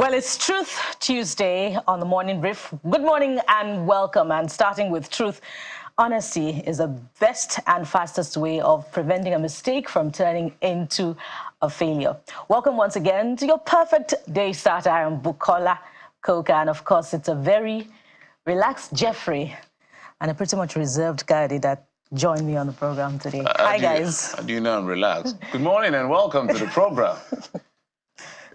Well, it's Truth Tuesday on the Morning Brief. Good morning and welcome. And starting with truth, honesty is the best and fastest way of preventing a mistake from turning into a failure. Welcome once again to your perfect day starter. I am Bukola Koka, and of course, it's a very relaxed Jeffrey and a pretty much reserved Kayode that joined me on the program today. Hi, guys. How do you know I'm relaxed? Good morning and welcome to the program.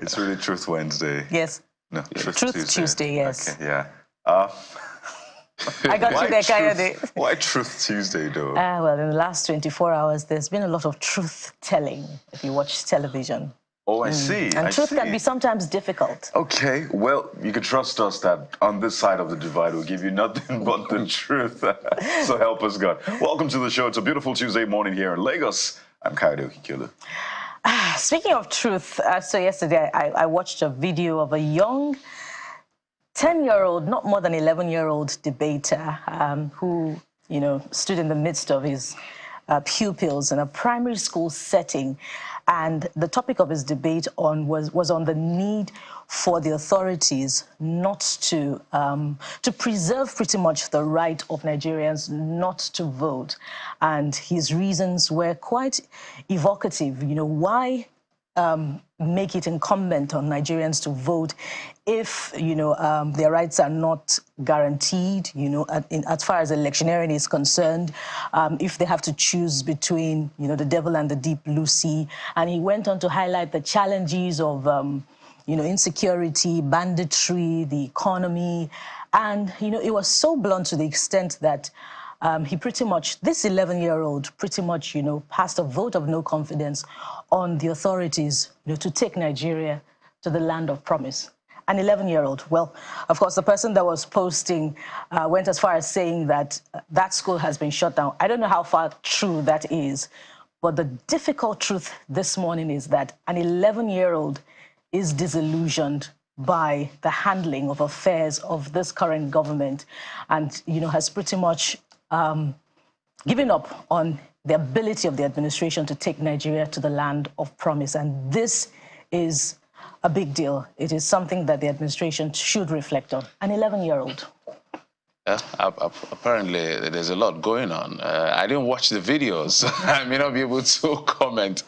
It's really Truth Wednesday. Yes. No, Truth Tuesday, yes. Okay, yeah. I got you there, Kayode. Why Truth Tuesday, though? Well, in the last 24 hours, there's been a lot of truth-telling if you watch television. Oh, I see. And truth can be sometimes difficult. Okay, well, you can trust us that on this side of the divide, we'll give you nothing but the truth. So help us God. Welcome to the show. It's a beautiful Tuesday morning here in Lagos. I'm Kayode Okikulu. Speaking of truth, so yesterday I watched a video of a young 10-year-old, not more than 11-year-old debater who, you know, stood in the midst of his pupils in a primary school setting. And the topic of his debate was on the need for the authorities not to preserve pretty much the right of Nigerians not to vote. And his reasons were quite evocative. You know, why make it incumbent on Nigerians to vote if, you know, their rights are not guaranteed, you know, as far as electioneering is concerned, if they have to choose between, you know, the devil and the deep blue sea. And he went on to highlight the challenges of, you know, insecurity, banditry, the economy. And, you know, it was so blunt to the extent that he pretty much, this 11-year-old pretty much, you know, passed a vote of no confidence on the authorities, you know, to take Nigeria to the land of promise. An 11-year-old. Well, of course, the person that was posting went as far as saying that that school has been shut down. I don't know how far true that is, but the difficult truth this morning is that an 11-year-old is disillusioned by the handling of affairs of this current government and, you know, has pretty much given up on the ability of the administration to take Nigeria to the land of promise. And this is a big deal. It is something that the administration should reflect on. An 11-year-old. Yeah, apparently there's a lot going on. I didn't watch the videos. I may not be able to comment.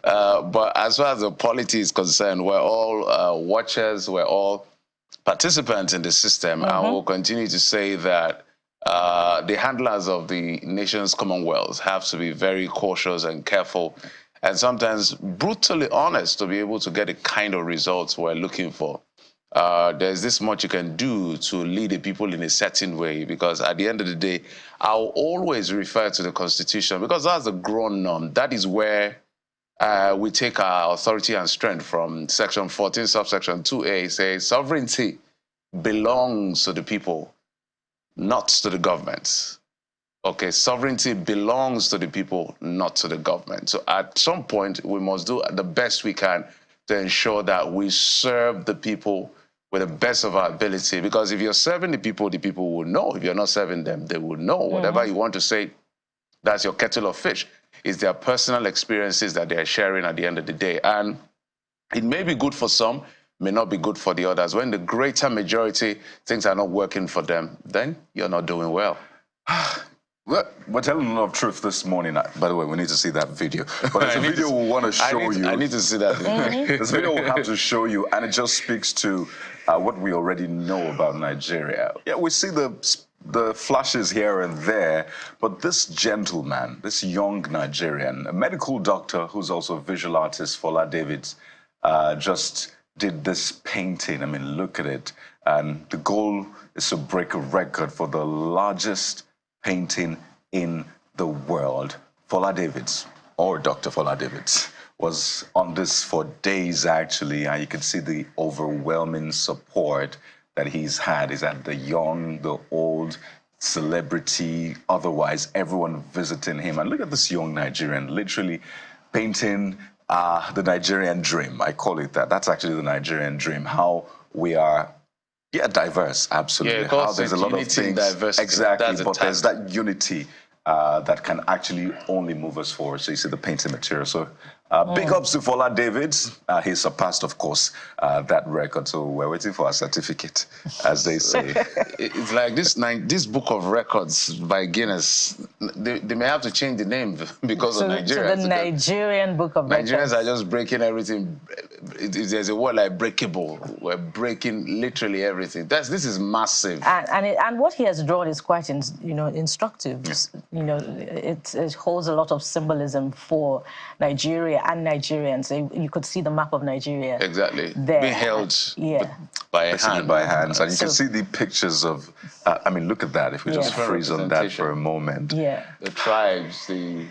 But as far as the polity is concerned, we're all watchers, we're all participants in the system, and we'll continue to say that the handlers of the nation's commonwealth have to be very cautious and careful and sometimes brutally honest to be able to get the kind of results we're looking for. There's this much you can do to lead the people in a certain way, because at the end of the day, I'll always refer to the Constitution because that's the grown norm. That is where we take our authority and strength from. Section 14, subsection 2A says sovereignty belongs to the people, not to the government. Okay, sovereignty belongs to the people, not to the government. So at some point, we must do the best we can to ensure that we serve the people with the best of our ability. Because if you're serving the people will know. If you're not serving them, they will know. Whatever you want to say, that's your kettle of fish. It's their personal experiences that they're sharing at the end of the day. And it may be good for some, may not be good for the others. When the greater majority things are not working for them, then you're not doing well. We're telling a lot of truth this morning. By the way, we need to see that video. But there's a video we want to show you. I need to see that video. This video we'll have to show you, and it just speaks to what we already know about Nigeria. Yeah, we see the flashes here and there, but this gentleman, this young Nigerian, a medical doctor who's also a visual artist, Fola Davids, just did this painting. I mean, look at it. And the goal is to break a record for the largest painting in the world. Fola Davids, or Dr. Fola Davids, was on this for days, actually, and you can see the overwhelming support that he's had. He's had the young, the old, celebrity, otherwise, everyone visiting him. And look at this young Nigerian, literally painting the Nigerian dream. I call it that. That's actually the Nigerian dream, how we are diverse, absolutely. Yeah, how there's a lot of things. Diversity. Exactly, but there's that unity that can actually only move us forward. So you see the painting material. So Big ups to Fola David. He surpassed, of course, that record. So we're waiting for a certificate, as they say. It's like this book of records by Guinness. They may have to change the name because of Nigeria. To the Nigerian Book of Records. Nigerians are just breaking everything. There's a word like breakable. We're breaking literally everything. This is massive. And what he has drawn is quite instructive. Yeah. It holds a lot of symbolism for Nigeria and Nigerians. You could see the map of Nigeria. Exactly. There. Being held by a hand. By hands. And you can see the pictures of, I mean, look at that. If we just freeze on that for a moment. Yeah. The tribes, the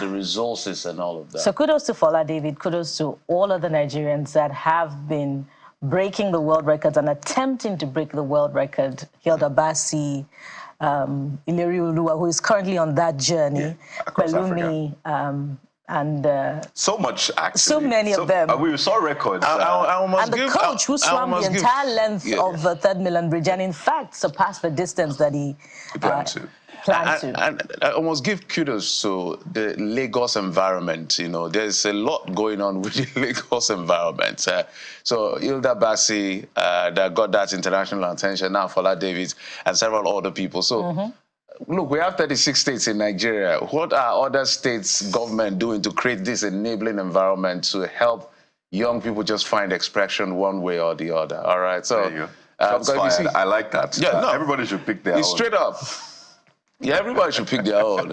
resources and all of that. So kudos to Fola David, kudos to all of the Nigerians that have been breaking the world records and attempting to break the world record. Hilda Bassi, Ileri Oluwa, who is currently on that journey, Pelumi, and so much, actually. So many of them. We saw records. And the coach who swam the entire length of the Third Milan Bridge and in fact surpassed the distance that he planned to. And I almost give kudos to the Lagos environment. There's a lot going on with the Lagos environment. So Hilda Bassi, that got that international attention, now Fola David, and several other people. So look, we have 36 states in Nigeria. What are other states' government doing to create this enabling environment to help young people just find expression one way or the other? All right, so there you go. I like that. Yeah, no, everybody should pick their own. Straight up. Yeah, everybody should pick their own,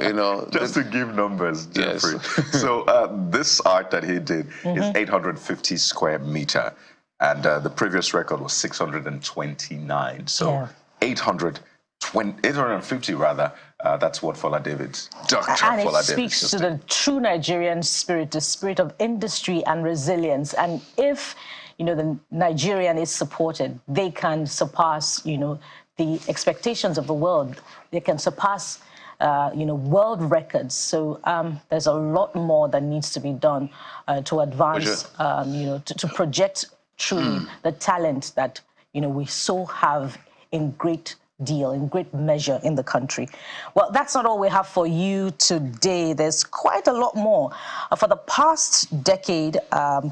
Just to give numbers, Jeffrey. Yes. So this art that he did is 850 square meter, and the previous record was 629. So 850 rather. That's what Fola David's Dr. And Fola it speaks to the true Nigerian spirit, the spirit of industry and resilience. And if the Nigerian is supported, they can surpass the expectations of the world. They can surpass, world records. So there's a lot more that needs to be done to advance, to project truly the talent that, we so have in great measure in the country. Well, that's not all we have for you today. There's quite a lot more. For the past decade,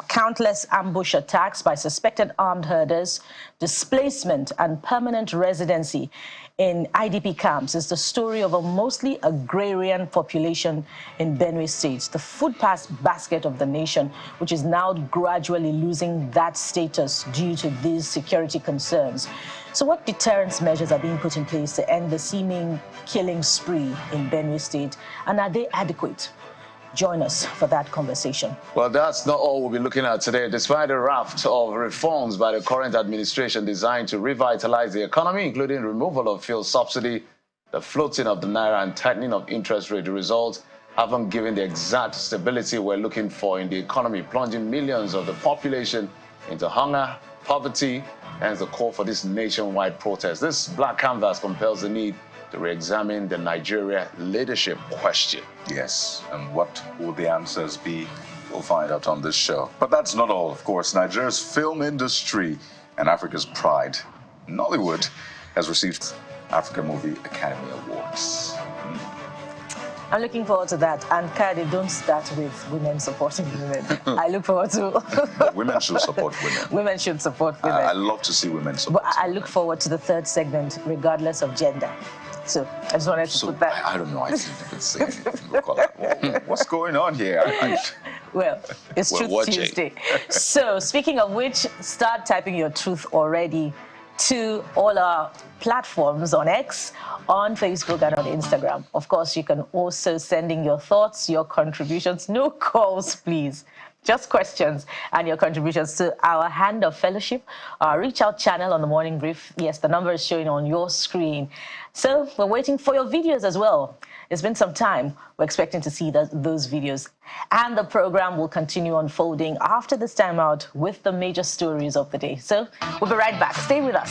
countless ambush attacks by suspected armed herders, displacement and permanent residency in IDP camps is the story of a mostly agrarian population in Benue State, the food basket of the nation, which is now gradually losing that status due to these security concerns. So what deterrence measures are being put in place to end the seeming killing spree in Benue State, and are they adequate? Join us for that conversation. Well, that's not all we'll be looking at today. Despite a raft of reforms by the current administration designed to revitalize the economy, including removal of fuel subsidy, the floating of the naira and tightening of interest rate, the results haven't given the exact stability we're looking for in the economy, plunging millions of the population into hunger, poverty, and the call for this nationwide protest. This black canvas compels the need to re-examine the Nigeria leadership question. Yes, and what will the answers be? We'll find out on this show. But that's not all, of course. Nigeria's film industry and Africa's pride, Nollywood, has received African Movie Academy Awards. I'm looking forward to that. And Kade, don't start with women supporting women. I look forward to... Women should support women. Women should support women. I love to see women support But I look forward to the third segment, regardless of gender. So I just wanted to put that... I don't know. I think you can say anything. What's going on here? Well, it's Truth Tuesday. So speaking of which, start typing your truth already to all our platforms on X, on Facebook and on Instagram. Of course, you can also send in your thoughts, your contributions. No calls, please. Just questions and your contributions to our Hand of Fellowship, our Reach Out channel on the Morning Brief. Yes, the number is showing on your screen. So we're waiting for your videos as well. It's been some time. We're expecting to see those videos. And the program will continue unfolding after this time out with the major stories of the day. So we'll be right back. Stay with us.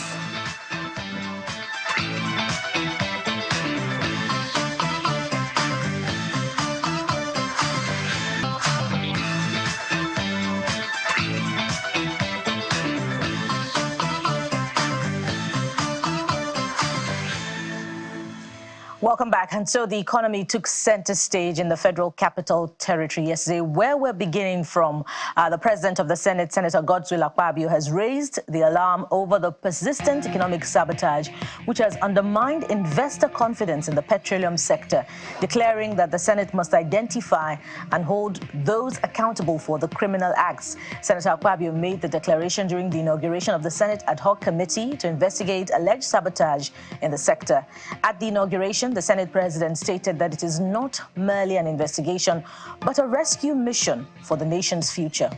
Welcome back. And so the economy took center stage in the Federal Capital Territory yesterday. Where we're beginning from, the President of the Senate, Senator Godswill Akpabio, has raised the alarm over the persistent economic sabotage, which has undermined investor confidence in the petroleum sector, declaring that the Senate must identify and hold those accountable for the criminal acts. Senator Akpabio made the declaration during the inauguration of the Senate Ad Hoc Committee to investigate alleged sabotage in the sector. At the inauguration, the Senate President stated that it is not merely an investigation, but a rescue mission for the nation's future.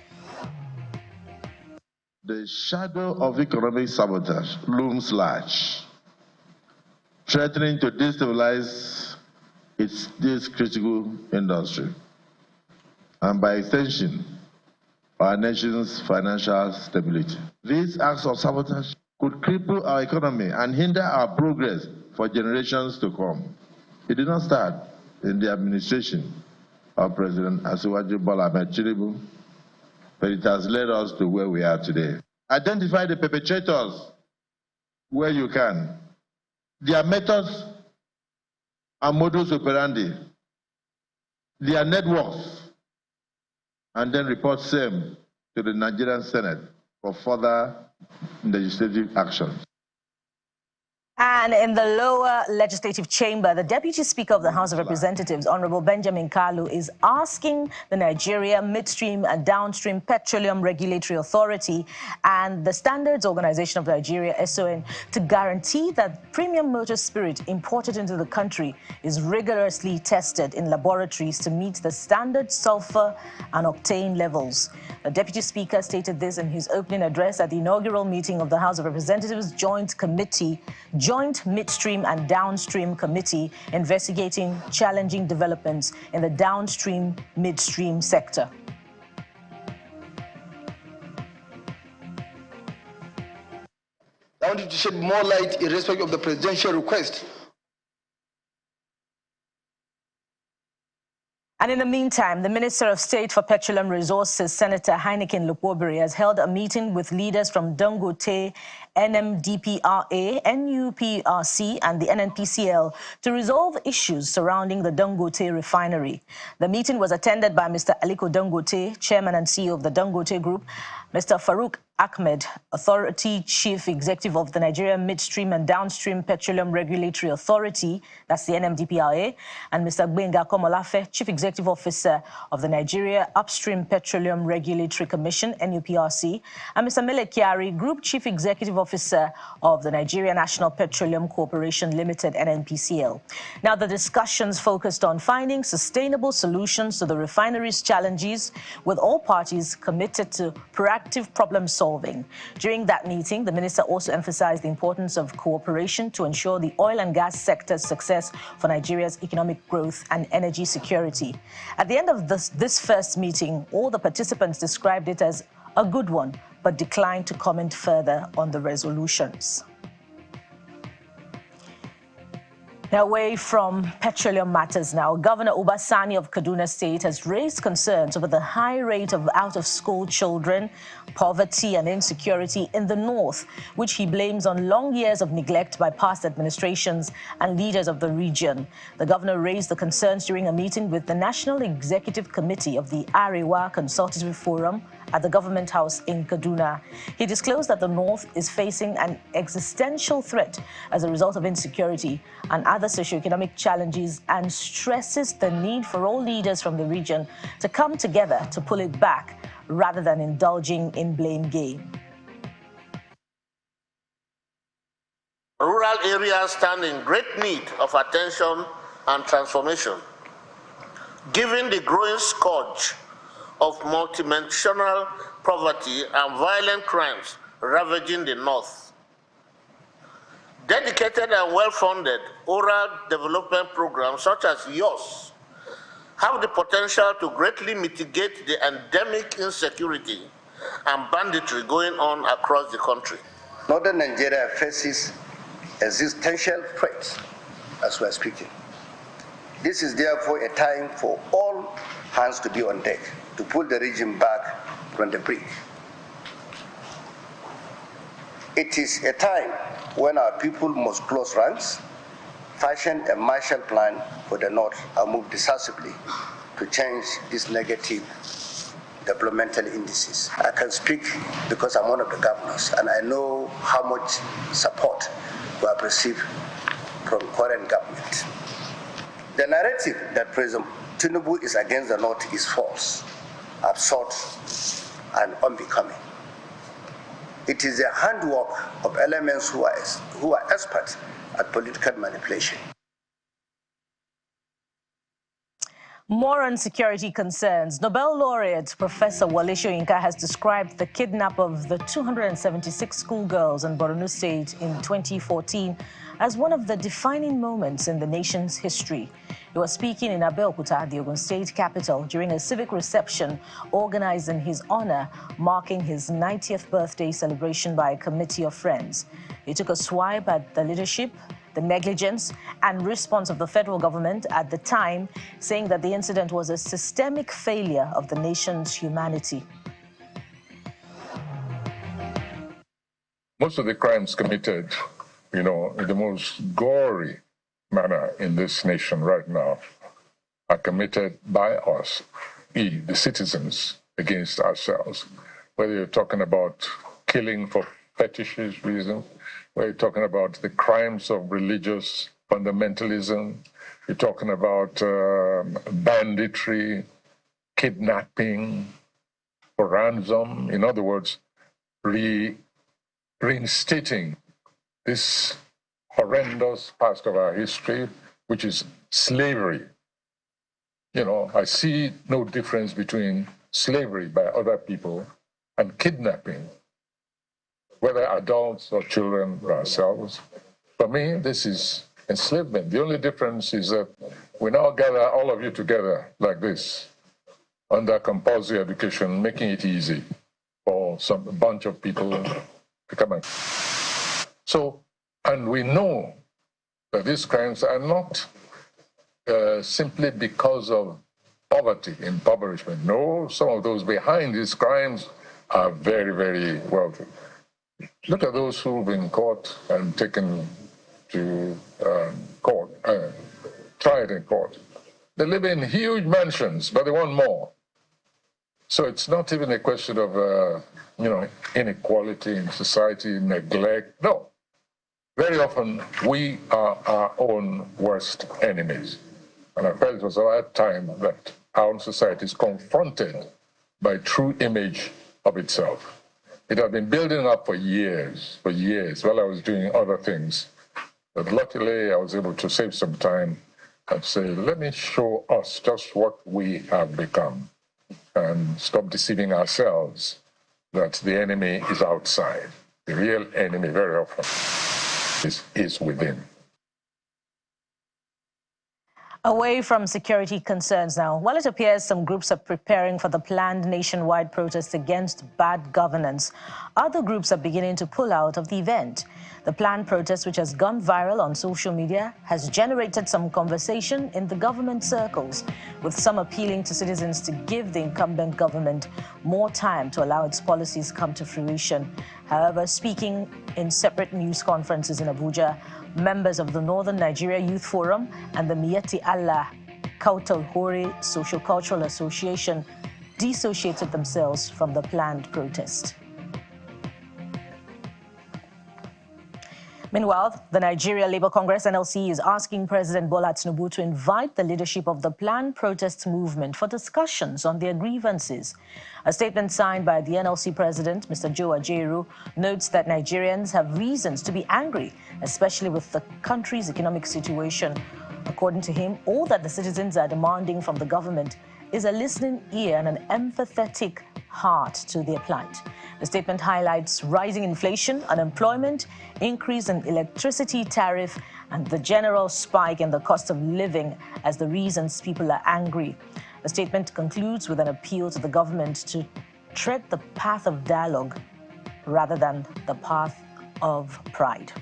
The shadow of economic sabotage looms large, threatening to destabilize this critical industry, and by extension, our nation's financial stability. These acts of sabotage could cripple our economy and hinder our progress for generations to come. It did not start in the administration of President Asiwaju Bola Ahmed Tinubu, but it has led us to where we are today. Identify the perpetrators where you can, their methods and modus operandi, their networks, and then report same to the Nigerian Senate for further legislative action. And in the lower legislative chamber, the Deputy Speaker of the House of Representatives, Honorable Benjamin Kalu, is asking the Nigeria Midstream and Downstream Petroleum Regulatory Authority and the Standards Organization of Nigeria, SON, to guarantee that premium motor spirit imported into the country is rigorously tested in laboratories to meet the standard sulfur and octane levels. The Deputy Speaker stated this in his opening address at the inaugural meeting of the House of Representatives Joint Midstream and Downstream Committee investigating challenging developments in the downstream midstream sector. I wanted to shed more light in respect of the presidential request. And in the meantime, the Minister of State for Petroleum Resources, Senator Heineken Lukobere, has held a meeting with leaders from Dangote, NMDPRA, NUPRC, and the NNPCL to resolve issues surrounding the Dangote refinery. The meeting was attended by Mr. Aliko Dangote, Chairman and CEO of the Dangote Group, Mr. Farouk Ahmed, Authority Chief Executive of the Nigerian Midstream and Downstream Petroleum Regulatory Authority, that's the NMDPRA, and Mr. Gbenga Komolafe, Chief Executive Officer of the Nigeria Upstream Petroleum Regulatory Commission, NUPRC, and Mr. Mele Kyari, Group Chief Executive Officer of the Nigeria National Petroleum Corporation Limited, NNPCL. Now, the discussions focused on finding sustainable solutions to the refinery's challenges, with all parties committed to proactive problem solving. During that meeting, the minister also emphasized the importance of cooperation to ensure the oil and gas sector's success for Nigeria's economic growth and energy security. At the end of this first meeting, all the participants described it as a good one, but declined to comment further on the resolutions. Now, away from petroleum matters now, Governor Obasani of Kaduna State has raised concerns over the high rate of out-of-school children, poverty and insecurity in the north, which he blames on long years of neglect by past administrations and leaders of the region. The governor raised the concerns during a meeting with the National Executive Committee of the Arewa Consultative Forum at the Government House in Kaduna. He disclosed that the north is facing an existential threat as a result of insecurity and other socioeconomic challenges, and stresses the need for all leaders from the region to come together to pull it back rather than indulging in blame game. Rural areas stand in great need of attention and transformation, given the growing scourge of multidimensional poverty and violent crimes ravaging the north. Dedicated and well-funded oral development programs such as yours have the potential to greatly mitigate the endemic insecurity and banditry going on across the country. Northern Nigeria faces existential threats as we are speaking. This is therefore a time for all hands to be on deck to pull the region back from the brink. It is a time when our people must close ranks, fashion a Marshall Plan for the North and move decisively to change these negative developmental indices. I can speak because I'm one of the governors, and I know how much support we have received from current government. The narrative that President Tinubu is against the North is false, absurd, and unbecoming. It is the handwork of elements who are experts at political manipulation. More on security concerns. Nobel laureate Professor Wole Soyinka has described the kidnap of the 276 schoolgirls in Borno State in 2014 as one of the defining moments in the nation's history. He was speaking in Abeokuta, the Ogun State capital, during a civic reception organized in his honor, marking his 90th birthday celebration by a committee of friends. He took a swipe at the leadership, the negligence and response of the federal government at the time, saying that the incident was a systemic failure of the nation's humanity. Most of the crimes committed, in the most gory manner in this nation right now are committed by us, the citizens, against ourselves. Whether you're talking about killing for fetishes reasons, we're talking about the crimes of religious fundamentalism. You're talking about banditry, kidnapping, for ransom. In other words, reinstating this horrendous past of our history, which is slavery. I see no difference between slavery by other people and kidnapping, whether adults or children or ourselves. For me, this is enslavement. The only difference is that we now gather all of you together like this under compulsory education, making it easy for a bunch of people to come in. And we know that these crimes are not simply because of poverty, impoverishment. No, some of those behind these crimes are very, very wealthy. Look at those who've been caught and taken to court, tried in court. They live in huge mansions, but they want more. So it's not even a question of, inequality in society, neglect. No. Very often, we are our own worst enemies. And I felt it was about time that our own society is confronted by a true image of itself. It had been building up for years, while I was doing other things. But luckily, I was able to save some time and say, let me show us just what we have become and stop deceiving ourselves that the enemy is outside. The real enemy very often is within. Away from security concerns now, while it appears some groups are preparing for the planned nationwide protest against bad governance, other groups are beginning to pull out of the event. The planned protest, which has gone viral on social media, has generated some conversation in the government circles, with some appealing to citizens to give the incumbent government more time to allow its policies come to fruition. However, speaking in separate news conferences in Abuja, members of the Northern Nigeria Youth Forum and the Miyetti Allah Kautal Hore Social-Cultural Association dissociated themselves from the planned protest. Meanwhile, the Nigeria Labour Congress (NLC) is asking President Bola Tinubu to invite the leadership of the planned protest movement for discussions on their grievances. A statement signed by the NLC president, Mr. Joe Ajaero, notes that Nigerians have reasons to be angry, especially with the country's economic situation. According to him, all that the citizens are demanding from the government is a listening ear and an empathetic heart to their plight. The statement highlights rising inflation, unemployment, increase in electricity tariff, and the general spike in the cost of living as the reasons people are angry. The statement concludes with an appeal to the government to tread the path of dialogue rather than the path of pride.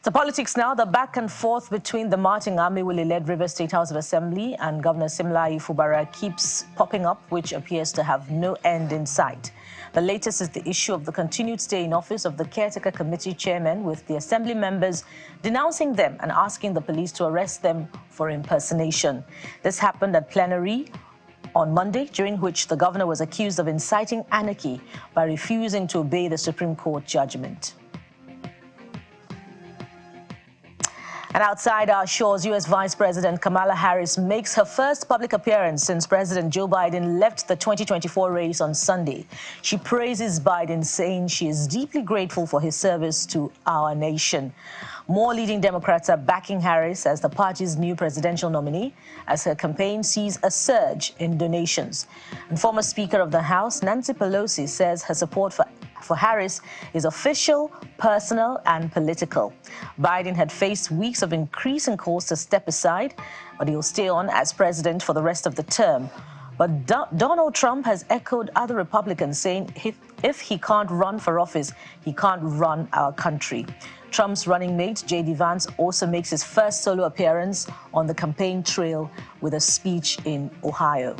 To politics now, the back and forth between the Martin Amewule-led River State House of Assembly and Governor Simlayi Fubara keeps popping up, which appears to have no end in sight. The latest is the issue of the continued stay in office of the caretaker committee chairman, with the assembly members denouncing them and asking the police to arrest them for impersonation. This happened at plenary on Monday, during which the governor was accused of inciting anarchy by refusing to obey the Supreme Court judgment. And outside our shores, U.S. Vice President Kamala Harris makes her first public appearance since President Joe Biden left the 2024 race on Sunday. She praises Biden, saying she is deeply grateful for his service to our nation. More leading Democrats are backing Harris as the party's new presidential nominee, as her campaign sees a surge in donations. And former Speaker of the House, Nancy Pelosi, says her support for Harris is official, personal, and political. Biden had faced weeks of increasing calls to step aside, but he'll stay on as president for the rest of the term. But Donald Trump has echoed other Republicans, saying if he can't run for office, he can't run our country. Trump's running mate, J.D. Vance, also makes his first solo appearance on the campaign trail with a speech in Ohio.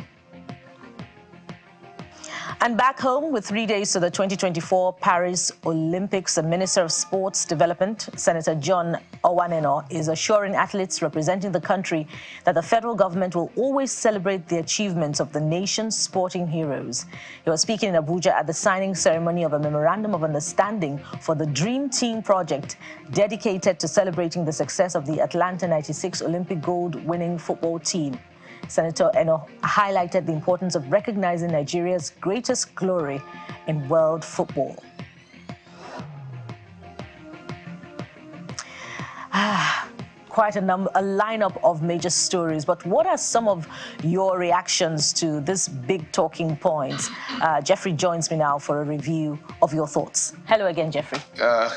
And back home, with 3 days to the 2024 Paris Olympics, the Minister of Sports Development, Senator John Owaneno, is assuring athletes representing the country that the federal government will always celebrate the achievements of the nation's sporting heroes. He was speaking in Abuja at the signing ceremony of a memorandum of understanding for the Dream Team project, dedicated to celebrating the success of the Atlanta '96 Olympic gold-winning football team. Senator Eno highlighted the importance of recognizing Nigeria's greatest glory in world football. Quite a lineup of major stories, but what are some of your reactions to this big talking points? Jeffrey joins me now for a review of your thoughts. Hello again, Jeffrey.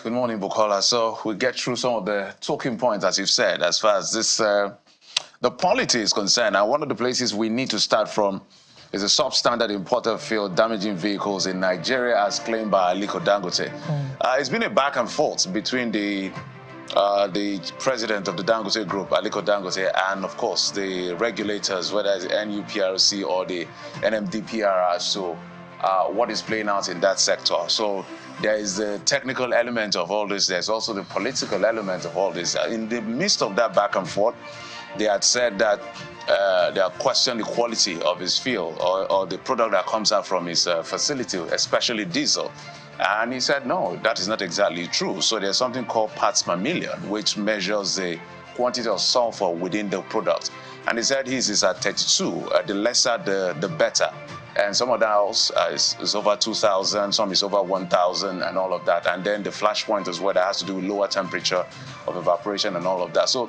Good morning, Bukola. So we'll get through some of the talking points, as you've said, as far as this the polity is concerned. And one of the places we need to start from is a substandard imported fuel damaging vehicles in Nigeria, as claimed by Aliko Dangote. It's been a back and forth between the president of the Dangote Group, Aliko Dangote, and of course the regulators, whether it's the NUPRC or the NMDPR, as to what is playing out in that sector. So there is the technical element of all this. There's also the political element of all this. In the midst of that back and forth, they had said that they are questioning the quality of his fuel or the product that comes out from his facility, especially diesel. And he said, no, that is not exactly true. So there's something called parts per million, which measures the quantity of sulfur within the product. And he said his is at 32. The lesser, the better. And some of that else is over 2,000, some is over 1,000 and all of that. And then the flash point is where that has to do with lower temperature of evaporation and all of that. So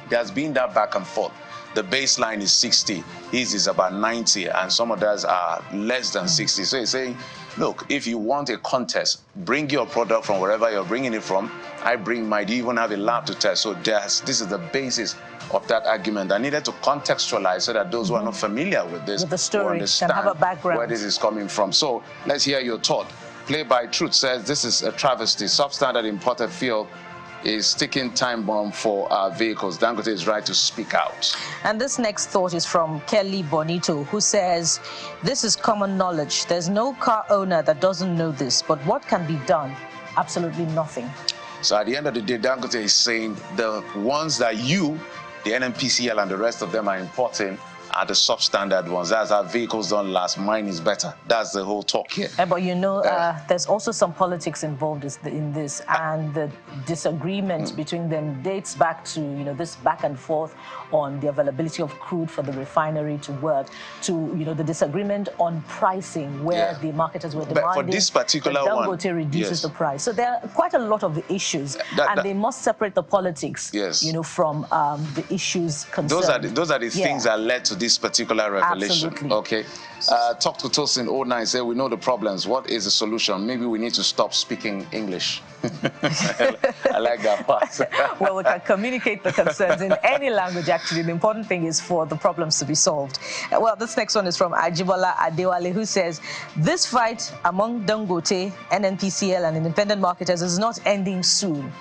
there's been that back and forth. The baseline is 60, his is about 90, and some of those are less than 60. So he's saying, look, if you want a contest, bring your product from wherever you're bringing it from. I bring mine. Do you even have a lab to test? So this is the basis of that argument. I needed to contextualize so that those who are not familiar with this the story will understand can have a background where this is coming from. So let's hear your thought. Play by Truth says this is a travesty. Substandard imported fuel is ticking time bomb for our vehicles. Dangote is right to speak out. And this next thought is from Kelly Bonito, who says, this is common knowledge. There's no car owner that doesn't know this, but what can be done? Absolutely nothing. So at the end of the day, Dangote is saying the ones that you, the NNPCL and the rest of them are importing are the substandard ones. That's how vehicles don't last. Mine is better. That's the whole talk here. But you know, there's also some politics involved in this, and the disagreement between them dates back to, you know, this back and forth on the availability of crude for the refinery to work, to, you know, the disagreement on pricing, where the marketers were demanding but for this particular that Dangote reduces the price. So there are quite a lot of issues, and they must separate the politics, you know, from the issues concerned. Those are the things that led to this particular revelation. Absolutely. Okay. Talk to Tosin 09, say we know the problems. What is the solution? Maybe we need to stop speaking English. I like that part. Well, we can communicate the concerns in any language, actually. The important thing is for the problems to be solved. Well, this next one is from Ajibola Adewale, who says, this fight among Dangote, NNPCL, and independent marketers is not ending soon.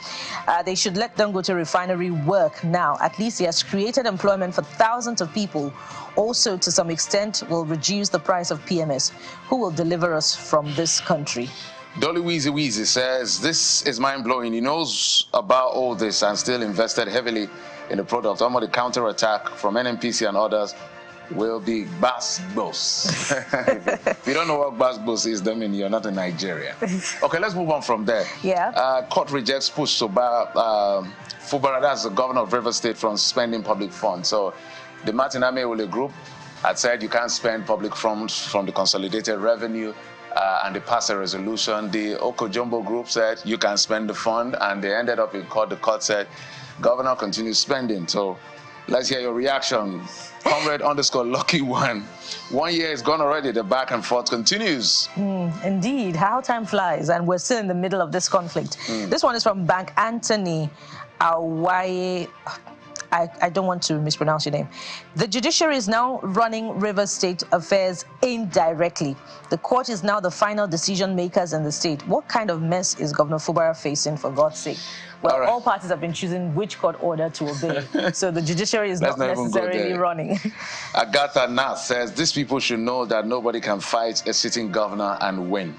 They should let Dangote refinery work now. At least he has created employment for thousands of people. Also, to some extent, will reduce the price of PMS. Who will deliver us from this country? Dolly Weezy says, this is mind-blowing. He knows about all this and still invested heavily in the product. Some of the counter-attack from NNPC and others will be Basbos. If you don't know what Basbos is, that means you're not in Nigeria. Okay, let's move on from there. Yeah. Court rejects push to bar Fubara, that's the governor of Rivers State, from spending public funds. So the Martin Ameole group had said you can't spend public funds from the consolidated revenue. And they passed a resolution. The Okojumbo group said you can spend the fund, and they ended up in court. The court said, governor continues spending. So let's hear your reaction. Comrade _Lucky1. 1 year is gone already. The back and forth continues. Indeed, how time flies, and we're still in the middle of this conflict. This one is from Bank Anthony Awaye. I don't want to mispronounce your name. The judiciary is now running Rivers State affairs indirectly. The court is now the final decision makers in the state. What kind of mess is Governor Fubara facing, for God's sake? Well, all parties have been choosing which court order to obey. So the judiciary is not necessarily running. Agatha Nath says, these people should know that nobody can fight a sitting governor and win.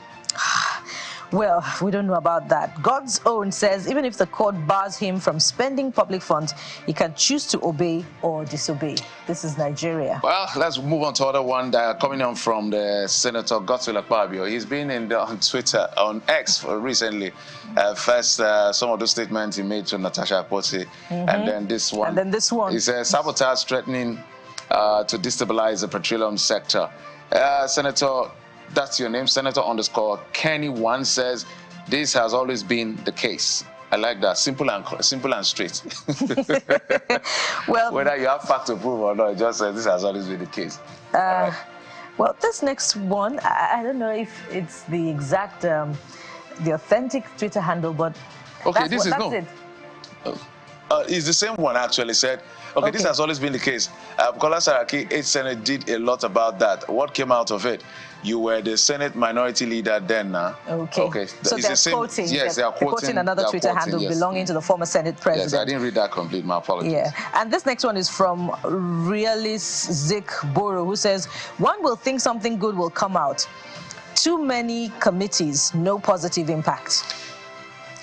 Well, we don't know about that. God's Own says even if the court bars him from spending public funds, he can choose to obey or disobey. This is Nigeria. Well, let's move on to other one that coming on from the Senator Godswill Akpabio. He's been on Twitter, on X recently. First, some of the statements he made to Natasha Akpoti, and then this one. And then this one. He says sabotage threatening to destabilize the petroleum sector. Senator, that's your name, Senator _Kenny1 says, this has always been the case. I like that, simple and straight. Well, whether you have fact to prove or not, it just says this has always been the case. Right. Well, this next one, I don't know if it's the exact, the authentic Twitter handle, but okay, that's it. It's the same one actually said. Okay, this has always been the case. Bukola Saraki, 8th Senate, did a lot about that. What came out of it? You were the Senate minority leader then now. Okay. So they're quoting, yes, they are quoting another Twitter handle belonging to the former Senate president. Yes, I didn't read that complete. My apologies. Yeah. And this next one is from Realist Zik Boro, who says, one will think something good will come out. Too many committees, no positive impact.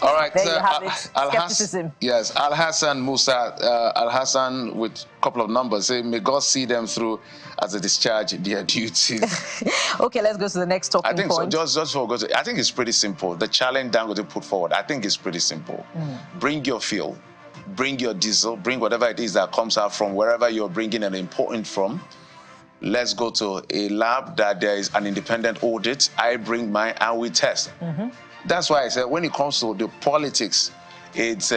All right, there you have it. Skepticism. Yes, Al Hassan Musa, Al Hassan with a couple of numbers, say, may God see them through as they discharge their duties. Okay, let's go to the next talking point. I think so. Just for I think it's pretty simple. The challenge Dangote put forward, I think it's pretty simple. Bring your fuel, bring your diesel, bring whatever it is that comes out from wherever you're bringing and importing from. Let's go to a lab that there is an independent audit. I bring mine and we test. That's why I said when it comes to the politics, it's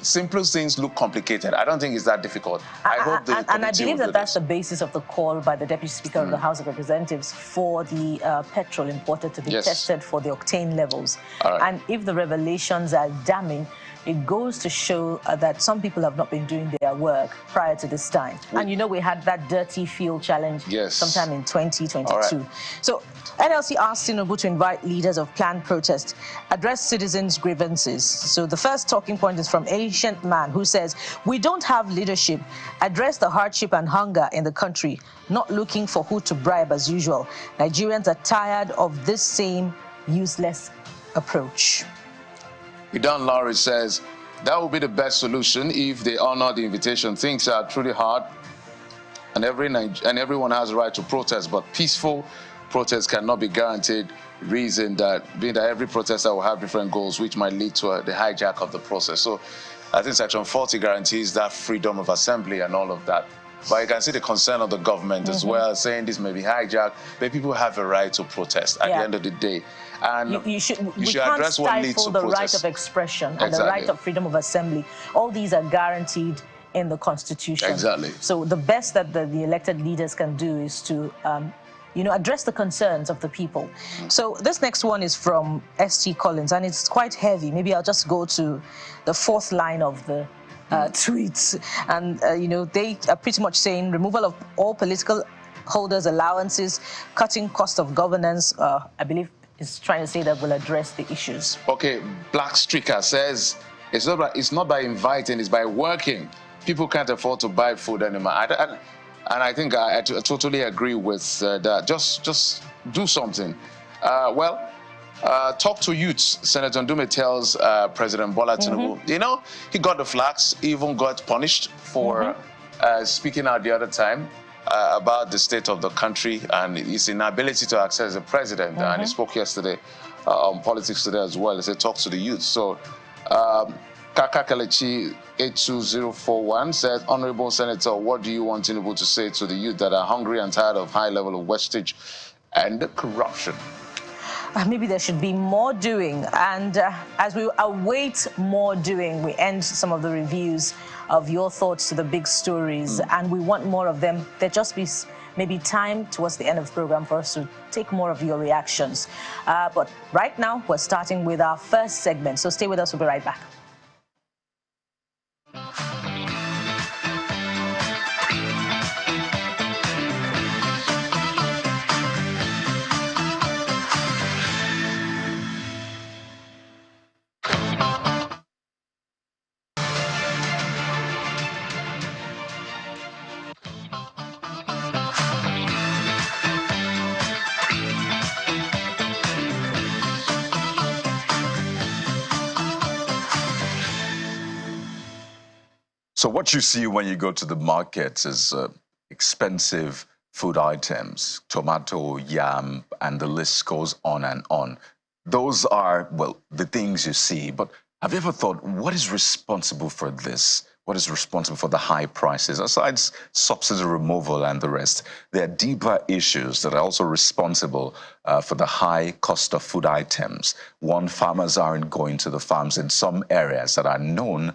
simple things look complicated. I don't think it's that difficult. I hope and I believe that that's the basis of the call by the Deputy Speaker of the House of Representatives for the petrol imported to be tested for the octane levels. And if the revelations are damning, it goes to show that some people have not been doing their work prior to this time. And you know, we had that dirty fuel challenge sometime in 2022. So NLC asked Tinubu to invite leaders of planned protest, address citizens' grievances. So the first talking point is from Ancient Man, who says, we don't have leadership, address the hardship and hunger in the country, not looking for who to bribe as usual. Nigerians are tired of this same useless approach. Idan Lowry says, that would be the best solution if they honor the invitation. Things are truly hard, and everyone has a right to protest, but peaceful protest cannot be guaranteed. Reason being that every protester will have different goals, which might lead to the hijack of the process. So I think Section 40 guarantees that freedom of assembly and all of that. But you can see the concern of the government as well, saying this may be hijacked, but people have a right to protest at the end of the day. And we can't stifle the right of expression and the right of freedom of assembly. All these are guaranteed in the Constitution. Exactly. So the best that the elected leaders can do is to address the concerns of the people. So this next one is from S.T. Collins, and it's quite heavy. Maybe I'll just go to the fourth line of the tweets. And, they are pretty much saying removal of all political holders' allowances, cutting cost of governance, I believe is trying to say that will address the issues. Okay, Black Streaker says it's not by inviting, it's by working. People can't afford to buy food anymore. And I think I totally agree with that. Just do something. Talk to youths. Senator Ndume tells President Bola Tinubu, he got the flags, even got punished for speaking out the other time about the state of the country and his inability to access the president. And he spoke yesterday on Politics Today as well. He said, talk to the youth. So, Kaka Kelechi 82041 says, Honorable Senator, what do you want Tinubu to say to the youth that are hungry and tired of high level of wastage and corruption? Maybe there should be more doing. And as we await more doing, we end some of the reviews of your thoughts to the big stories, and we want more of them. There just be maybe time towards the end of the program for us to take more of your reactions. But right now, we're starting with our first segment. So stay with us. We'll be right back. So what you see when you go to the markets is expensive food items, tomato, yam, and the list goes on and on. Those are, well, the things you see. But have you ever thought, what is responsible for this? What is responsible for the high prices? Aside subsidy removal and the rest, there are deeper issues that are also responsible for the high cost of food items. One, farmers aren't going to the farms in some areas that are known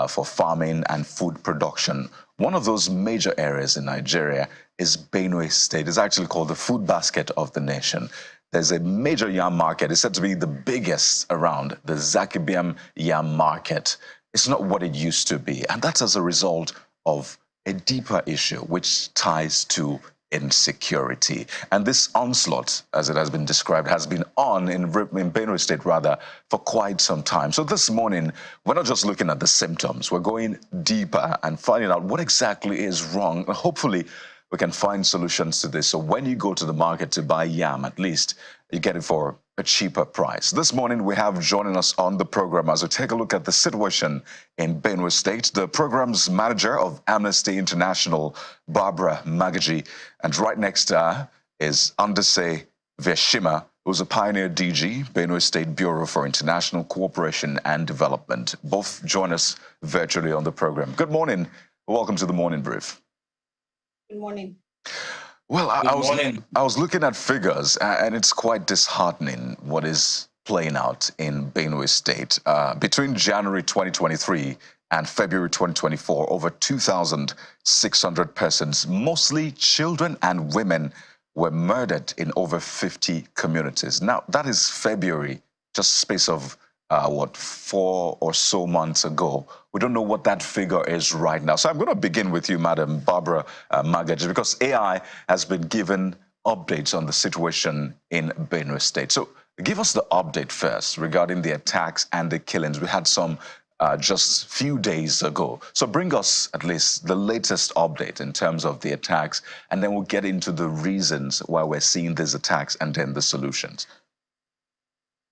for farming and food production. One of those major areas in Nigeria is Benue State. It's actually called the food basket of the nation. There's a major yam market. It's said to be the biggest around, the Zakibiam yam market. It's not what it used to be. And that's as a result of a deeper issue, which ties to insecurity. And this onslaught, as it has been described, has been on in Benue State, rather, for quite some time. So this morning, we're not just looking at the symptoms. We're going deeper and finding out what exactly is wrong. And hopefully, we can find solutions to this. So when you go to the market to buy yam, at least you get it for a cheaper price. This morning, we have joining us on the program as we take a look at the situation in Benue State, the program's manager of Amnesty International, Barbara Magaji. And right next to her is Andese Veshima, who's a pioneer DG, Benue State Bureau for International Cooperation and Development. Both join us virtually on the program. Good morning. Welcome to the Morning Brief. Good morning. Well, I was looking at figures, and it's quite disheartening what is playing out in Benue State. Between January 2023 and February 2024, over 2,600 persons, mostly children and women, were murdered in over 50 communities. Now, that is February, just space of 4 or so months ago. We don't know what that figure is right now. So I'm going to begin with you, Madam Barbara Magaji, because AI has been given updates on the situation in Benue State. So give us the update first regarding the attacks and the killings. We had some just a few days ago. So bring us at least the latest update in terms of the attacks, and then we'll get into the reasons why we're seeing these attacks and then the solutions.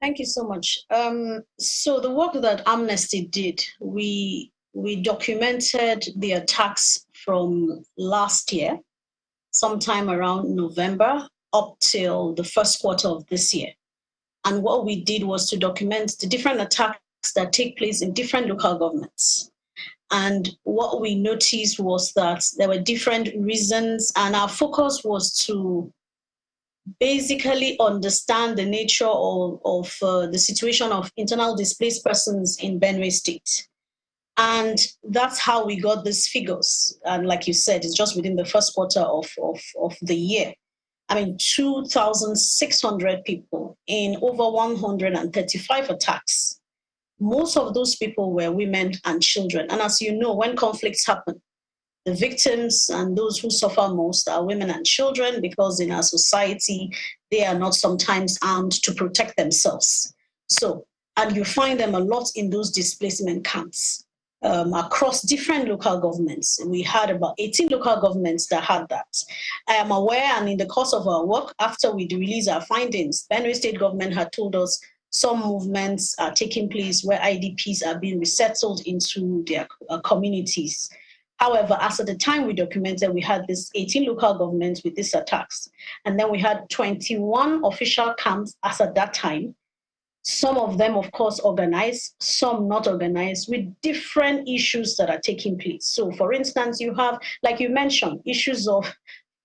Thank you so much. So the work that Amnesty did, we documented the attacks from last year, sometime around November, up till the first quarter of this year. And what we did was to document the different attacks that take place in different local governments. And what we noticed was that there were different reasons, and our focus was to basically understand the nature of the situation of internal displaced persons in Benue State. And that's how we got these figures. And like you said, it's just within the first quarter of the year. I mean, 2,600 people in over 135 attacks. Most of those people were women and children. And as you know, when conflicts happen, the victims and those who suffer most are women and children, because in our society, they are not sometimes armed to protect themselves. So, and you find them a lot in those displacement camps. Across different local governments. We had about 18 local governments that had that. I am aware, and in the course of our work, after we released our findings, Benue state government had told us some movements are taking place where IDPs are being resettled into their communities. However, as at the time we documented, we had this 18 local governments with these attacks. And then we had 21 official camps as at that time. Some of them, of course, organized, some not organized, with different issues that are taking place. So, for instance, you have, like you mentioned, issues of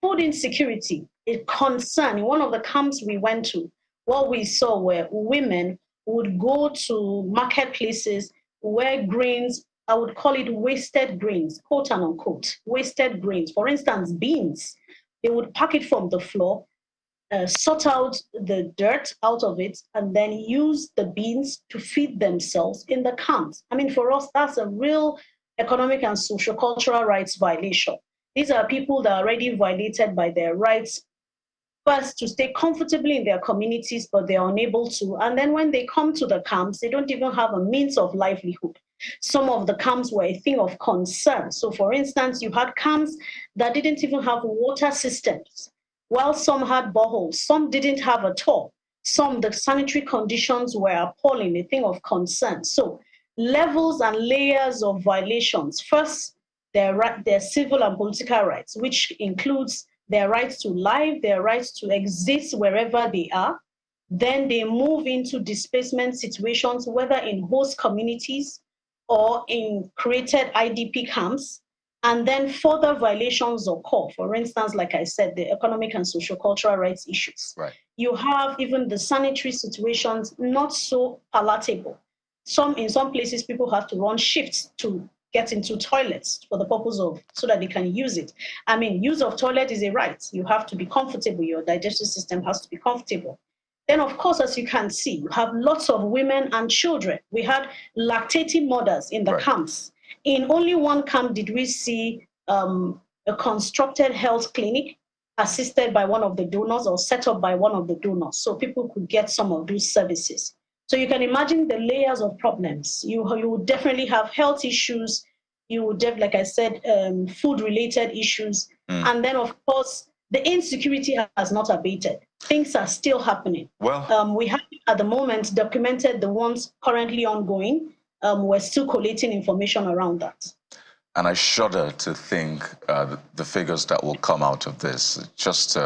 food insecurity, a concern. In one of the camps we went to, what we saw were women would go to marketplaces where grains, I would call it wasted grains, quote and unquote, wasted grains. For instance, beans, they would pack it from the floor, sort out the dirt out of it, and then use the beans to feed themselves in the camps. I mean, for us, that's a real economic and social cultural rights violation. These are people that are already violated by their rights, first to stay comfortably in their communities, but they're unable to. And then when they come to the camps, they don't even have a means of livelihood. Some of the camps were a thing of concern. So for instance, you had camps that didn't even have water systems. While some had boreholes, some didn't have at all. Some, the sanitary conditions were appalling, a thing of concern. So levels and layers of violations. First, their civil and political rights, which includes their rights to life, their rights to exist wherever they are. Then they move into displacement situations, whether in host communities or in created IDP camps. And then further violations occur. For instance, like I said, the economic and social cultural rights issues. Right. You have even the sanitary situations not so palatable. In some places, people have to run shifts to get into toilets for the purpose of, so that they can use it. I mean, use of toilet is a right. You have to be comfortable. Your digestive system has to be comfortable. Then, of course, as you can see, you have lots of women and children. We had lactating mothers in the camps. In only one camp did we see a constructed health clinic assisted by one of the donors or set up by one of the donors, so people could get some of those services. So you can imagine the layers of problems. You would definitely have health issues. You would have, like I said, food-related issues. And then, of course, the insecurity has not abated. Things are still happening. Well, we have, at the moment, documented the ones currently ongoing. We're still collating information around that. And I shudder to think the figures that will come out of this. Just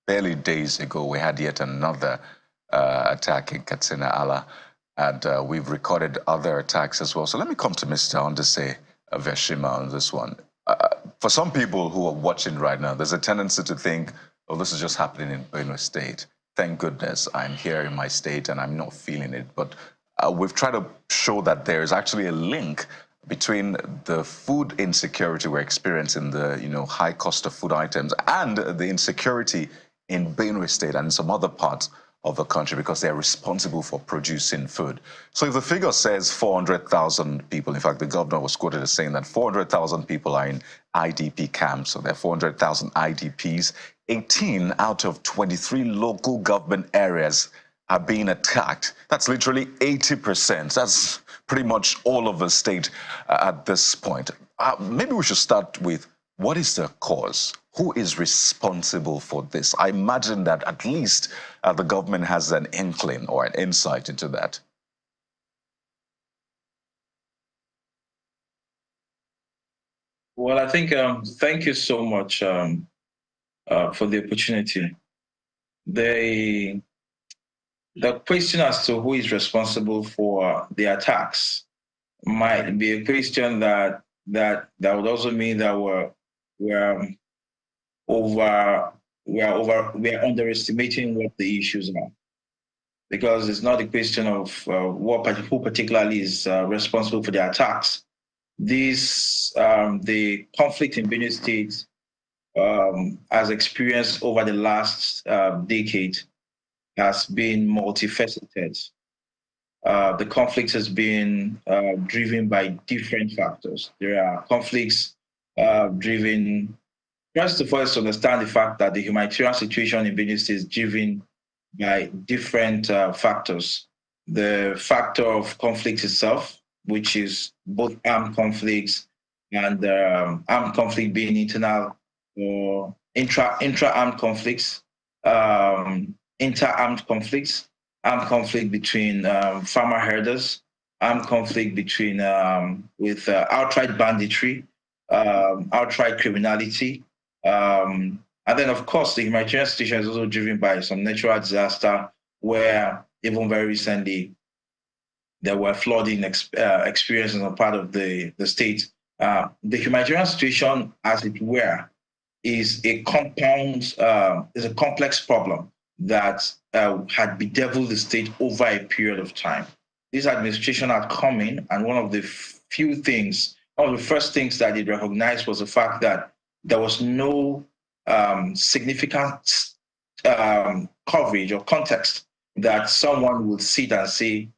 barely days ago, we had yet another attack in Katsina Ala, and we've recorded other attacks as well. So let me come to Mr. Ondese Veshima on this one. For some people who are watching right now, there's a tendency to think, oh, this is just happening in Benue State. Thank goodness I'm here in my state and I'm not feeling it. But we've tried to show that there is actually a link between the food insecurity we're experiencing, the high cost of food items, and the insecurity in Benue State and some other parts of the country, because they're responsible for producing food. So if the figure says 400,000 people, in fact, the governor was quoted as saying that 400,000 people are in IDP camps, so there are 400,000 IDPs. 18 out of 23 local government areas are being attacked. That's literally 80%. That's pretty much all of the state at this point. Maybe we should start with, what is the cause? Who is responsible for this? I imagine that at least the government has an inkling or an insight into that. Well, I think, thank you so much for the opportunity. The question as to who is responsible for the attacks might be a question that would also mean that we're underestimating what the issues are, because it's not a question of who particularly is responsible for the attacks. the conflict in Benue State has experienced over the last decade has been multifaceted. The conflict has been driven by different factors. There are conflicts driven, first of all, is to understand the fact that the humanitarian situation in Benue State is driven by different factors. The factor of conflict itself, which is both armed conflicts and armed conflict being internal or intra-armed conflicts, inter-armed conflicts, armed conflict between farmer herders, armed conflict between with outright banditry, outright criminality, and then of course the humanitarian situation is also driven by some natural disaster, where even very recently there were flooding experiences on part of the state. The humanitarian situation, as it were, is a compound, is a complex problem that had bedeviled the state over a period of time. This administration had come in, and one of the first things that it recognized was the fact that there was no significant coverage or context that someone would sit and say,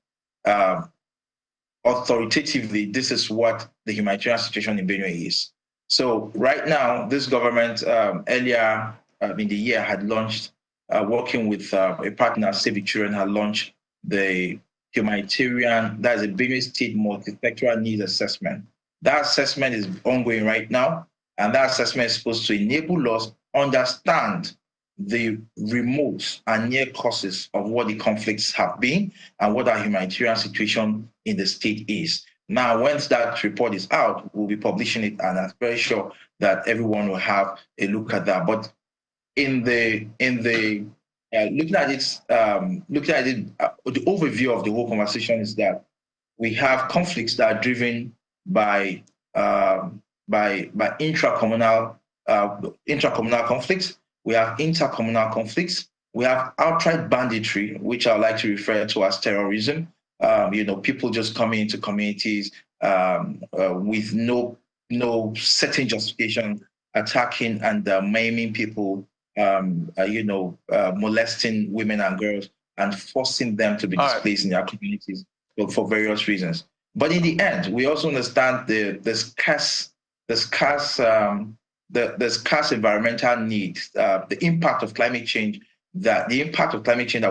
authoritatively, this is what the humanitarian situation in Benue is. So right now, this government earlier in the year had launched, working with a partner, Save the Children, had launched the humanitarian, that is a Benue State multi-sectoral needs assessment. That assessment is ongoing right now, and that assessment is supposed to enable us understand the remote and near causes of what the conflicts have been and what our humanitarian situation in the state is. Now, once that report is out, we'll be publishing it, and I'm very sure that everyone will have a look at that. But looking at it, the overview of the whole conversation is that we have conflicts that are driven by intracommunal conflicts. We have intercommunal conflicts. We have outright banditry, which I like to refer to as terrorism. People just coming into communities with no certain justification, attacking and maiming people, molesting women and girls, and forcing them to be displaced in their communities for various reasons. But in the end, we also understand the scarce environmental needs, the impact of climate change that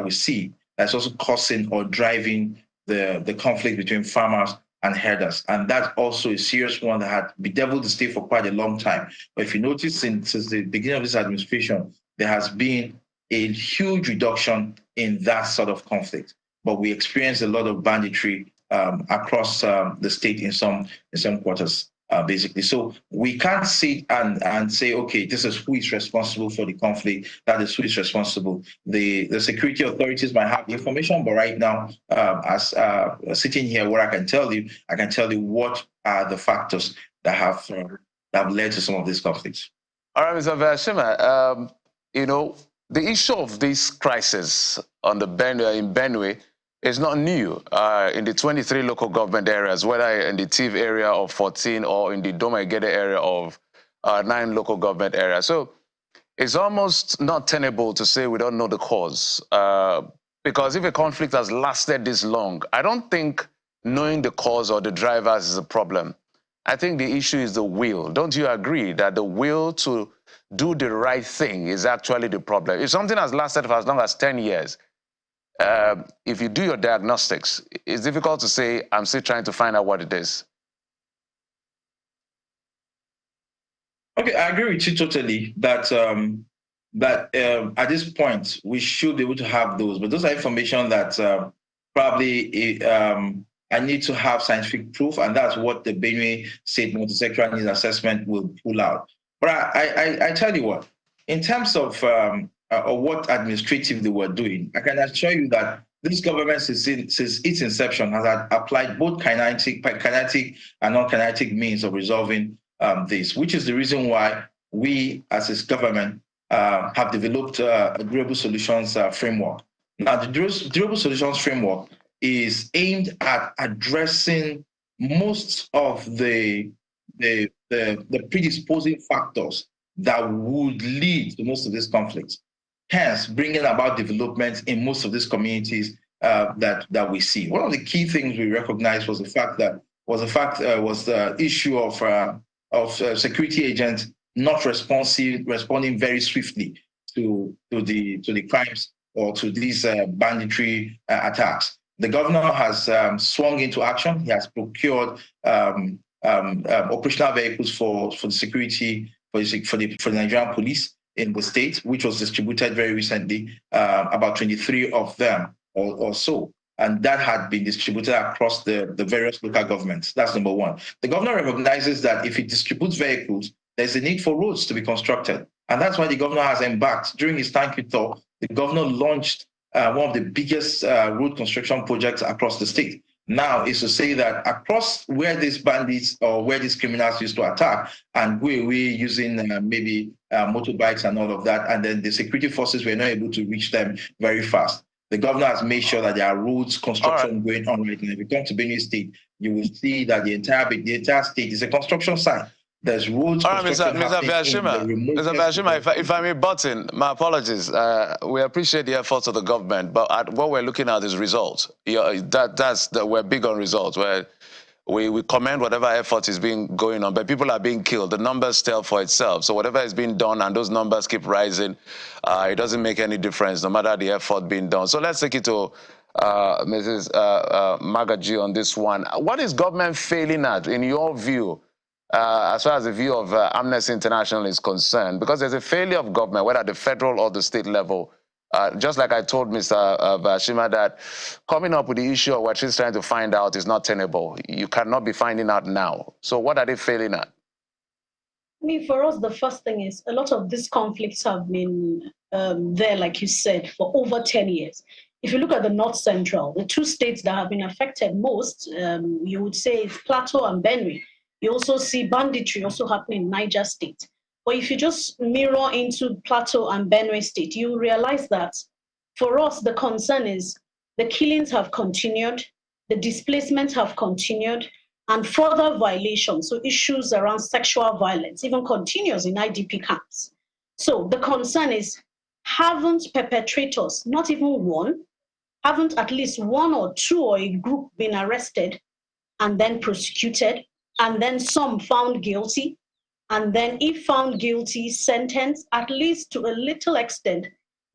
we see that's also causing or driving the conflict between farmers and herders. And that's also a serious one that had bedeviled the state for quite a long time. But if you notice, since the beginning of this administration, there has been a huge reduction in that sort of conflict. But we experienced a lot of banditry across the state in some quarters. Basically. So we can't sit and say, okay, this is who is responsible for the conflict, that is who is responsible. The security authorities might have the information, but right now, as sitting here, what I can tell you what are the factors that have led to some of these conflicts. All right, Mr. Ijeoma, the issue of this crisis on the Benue is not new. In the 23 local government areas, whether in the Tiv area of 14 or in the Doma-Igede area of 9 local government areas. So it's almost not tenable to say we don't know the cause. Because if a conflict has lasted this long, I don't think knowing the cause or the drivers is a problem. I think the issue is the will. Don't you agree that the will to do the right thing is actually the problem? If something has lasted for as long as 10 years, if you do your diagnostics, it's difficult to say, I'm still trying to find out what it is. Okay, I agree with you totally that at this point, we should be able to have those. But those are information that probably I need to have scientific proof, and that's what the Benue State Multi-Sectoral Needs Assessment will pull out. But I tell you what, in terms of what administratively we're doing, I can assure you that this government, since its inception, has applied both kinetic and non-kinetic means of resolving this, which is the reason why we, as this government, have developed a durable solutions framework. Now, the durable solutions framework is aimed at addressing most of the predisposing factors that would lead to most of these conflicts, hence bringing about developments in most of these communities that we see. One of the key things we recognized was the issue of security agents not responding very swiftly to the crimes or to these banditry attacks. The governor has swung into action. He has procured operational vehicles for the security for the Nigerian police in the state, which was distributed very recently, about 23 of them or so. And that had been distributed across the various local governments. That's number one. The governor recognizes that if he distributes vehicles, there's a need for roads to be constructed. And that's why the governor has embarked. During his time tour, the governor launched one of the biggest road construction projects across the state. Now is to say that across where these bandits or where these criminals used to attack and we're using maybe motorbikes and all of that, and then the security forces were not able to reach them very fast. The governor has made sure that there are roads construction going on right now. If you come to Benue State, you will see that the entire state is a construction site. There's roads. All right, Mr. Ijeoma, if I may butt in, my apologies. We appreciate the efforts of the government, but what we're looking at is results. We're big on results. We commend whatever effort is going on, but people are being killed. The numbers tell for itself. So whatever is being done and those numbers keep rising, it doesn't make any difference, no matter the effort being done. So let's take it to Mrs. Magaji on this one. What is government failing at, in your view, as far as the view of Amnesty International is concerned? Because there's a failure of government, whether at the federal or the state level. Just like I told Mr. Bashima, that coming up with the issue of what she's trying to find out is not tenable. You cannot be finding out now. So what are they failing at? I mean, for us, the first thing is a lot of these conflicts have been there, like you said, for over 10 years. If you look at the North Central, the two states that have been affected most, you would say it's Plateau and Benue. You also see banditry also happening in Niger State. But if you just mirror into Plateau and Benue State, you realize that for us, the concern is the killings have continued, the displacements have continued, and further violations, so issues around sexual violence, even continues in IDP camps. So the concern is, haven't perpetrators, not even one, haven't at least one or two or a group been arrested and then prosecuted, and then some found guilty, and then if found guilty, sentenced, at least to a little extent,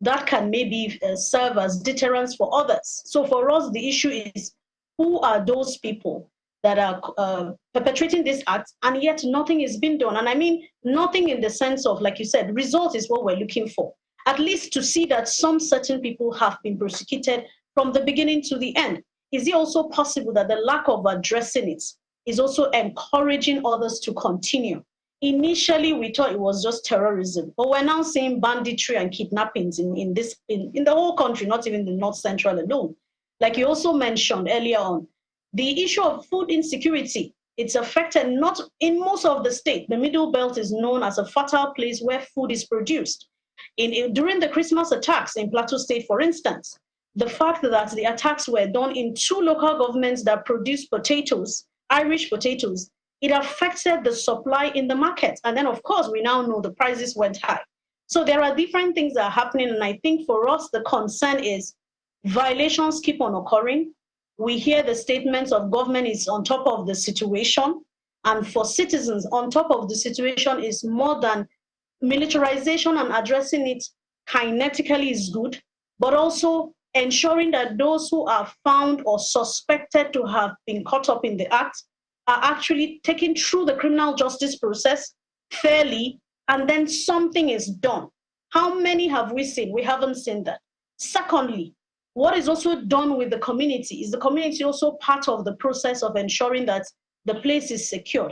that can maybe serve as deterrence for others. So for us, the issue is, who are those people that are perpetrating these acts, and yet nothing is being done? And I mean, nothing in the sense of, like you said, result is what we're looking for. At least to see that some certain people have been prosecuted from the beginning to the end. Is it also possible that the lack of addressing it is also encouraging others to continue? Initially, we thought it was just terrorism, but we're now seeing banditry and kidnappings in the whole country, not even the North Central alone. Like you also mentioned earlier on, the issue of food insecurity, it's affected not in most of the state. The Middle Belt is known as a fertile place where food is produced. During the Christmas attacks in Plateau State, for instance, the fact that the attacks were done in two local governments that produce potatoes, Irish potatoes, it affected the supply in the market. And then, of course, we now know the prices went high. So there are different things that are happening. And I think for us, the concern is violations keep on occurring. We hear the statements of government is on top of the situation. And for citizens, on top of the situation is more than militarization, and addressing it kinetically is good, but also ensuring that those who are found or suspected to have been caught up in the act are actually taken through the criminal justice process fairly, and then something is done. How many have we seen? We haven't seen that. Secondly, what is also done with the community? Is the community also part of the process of ensuring that the place is secure?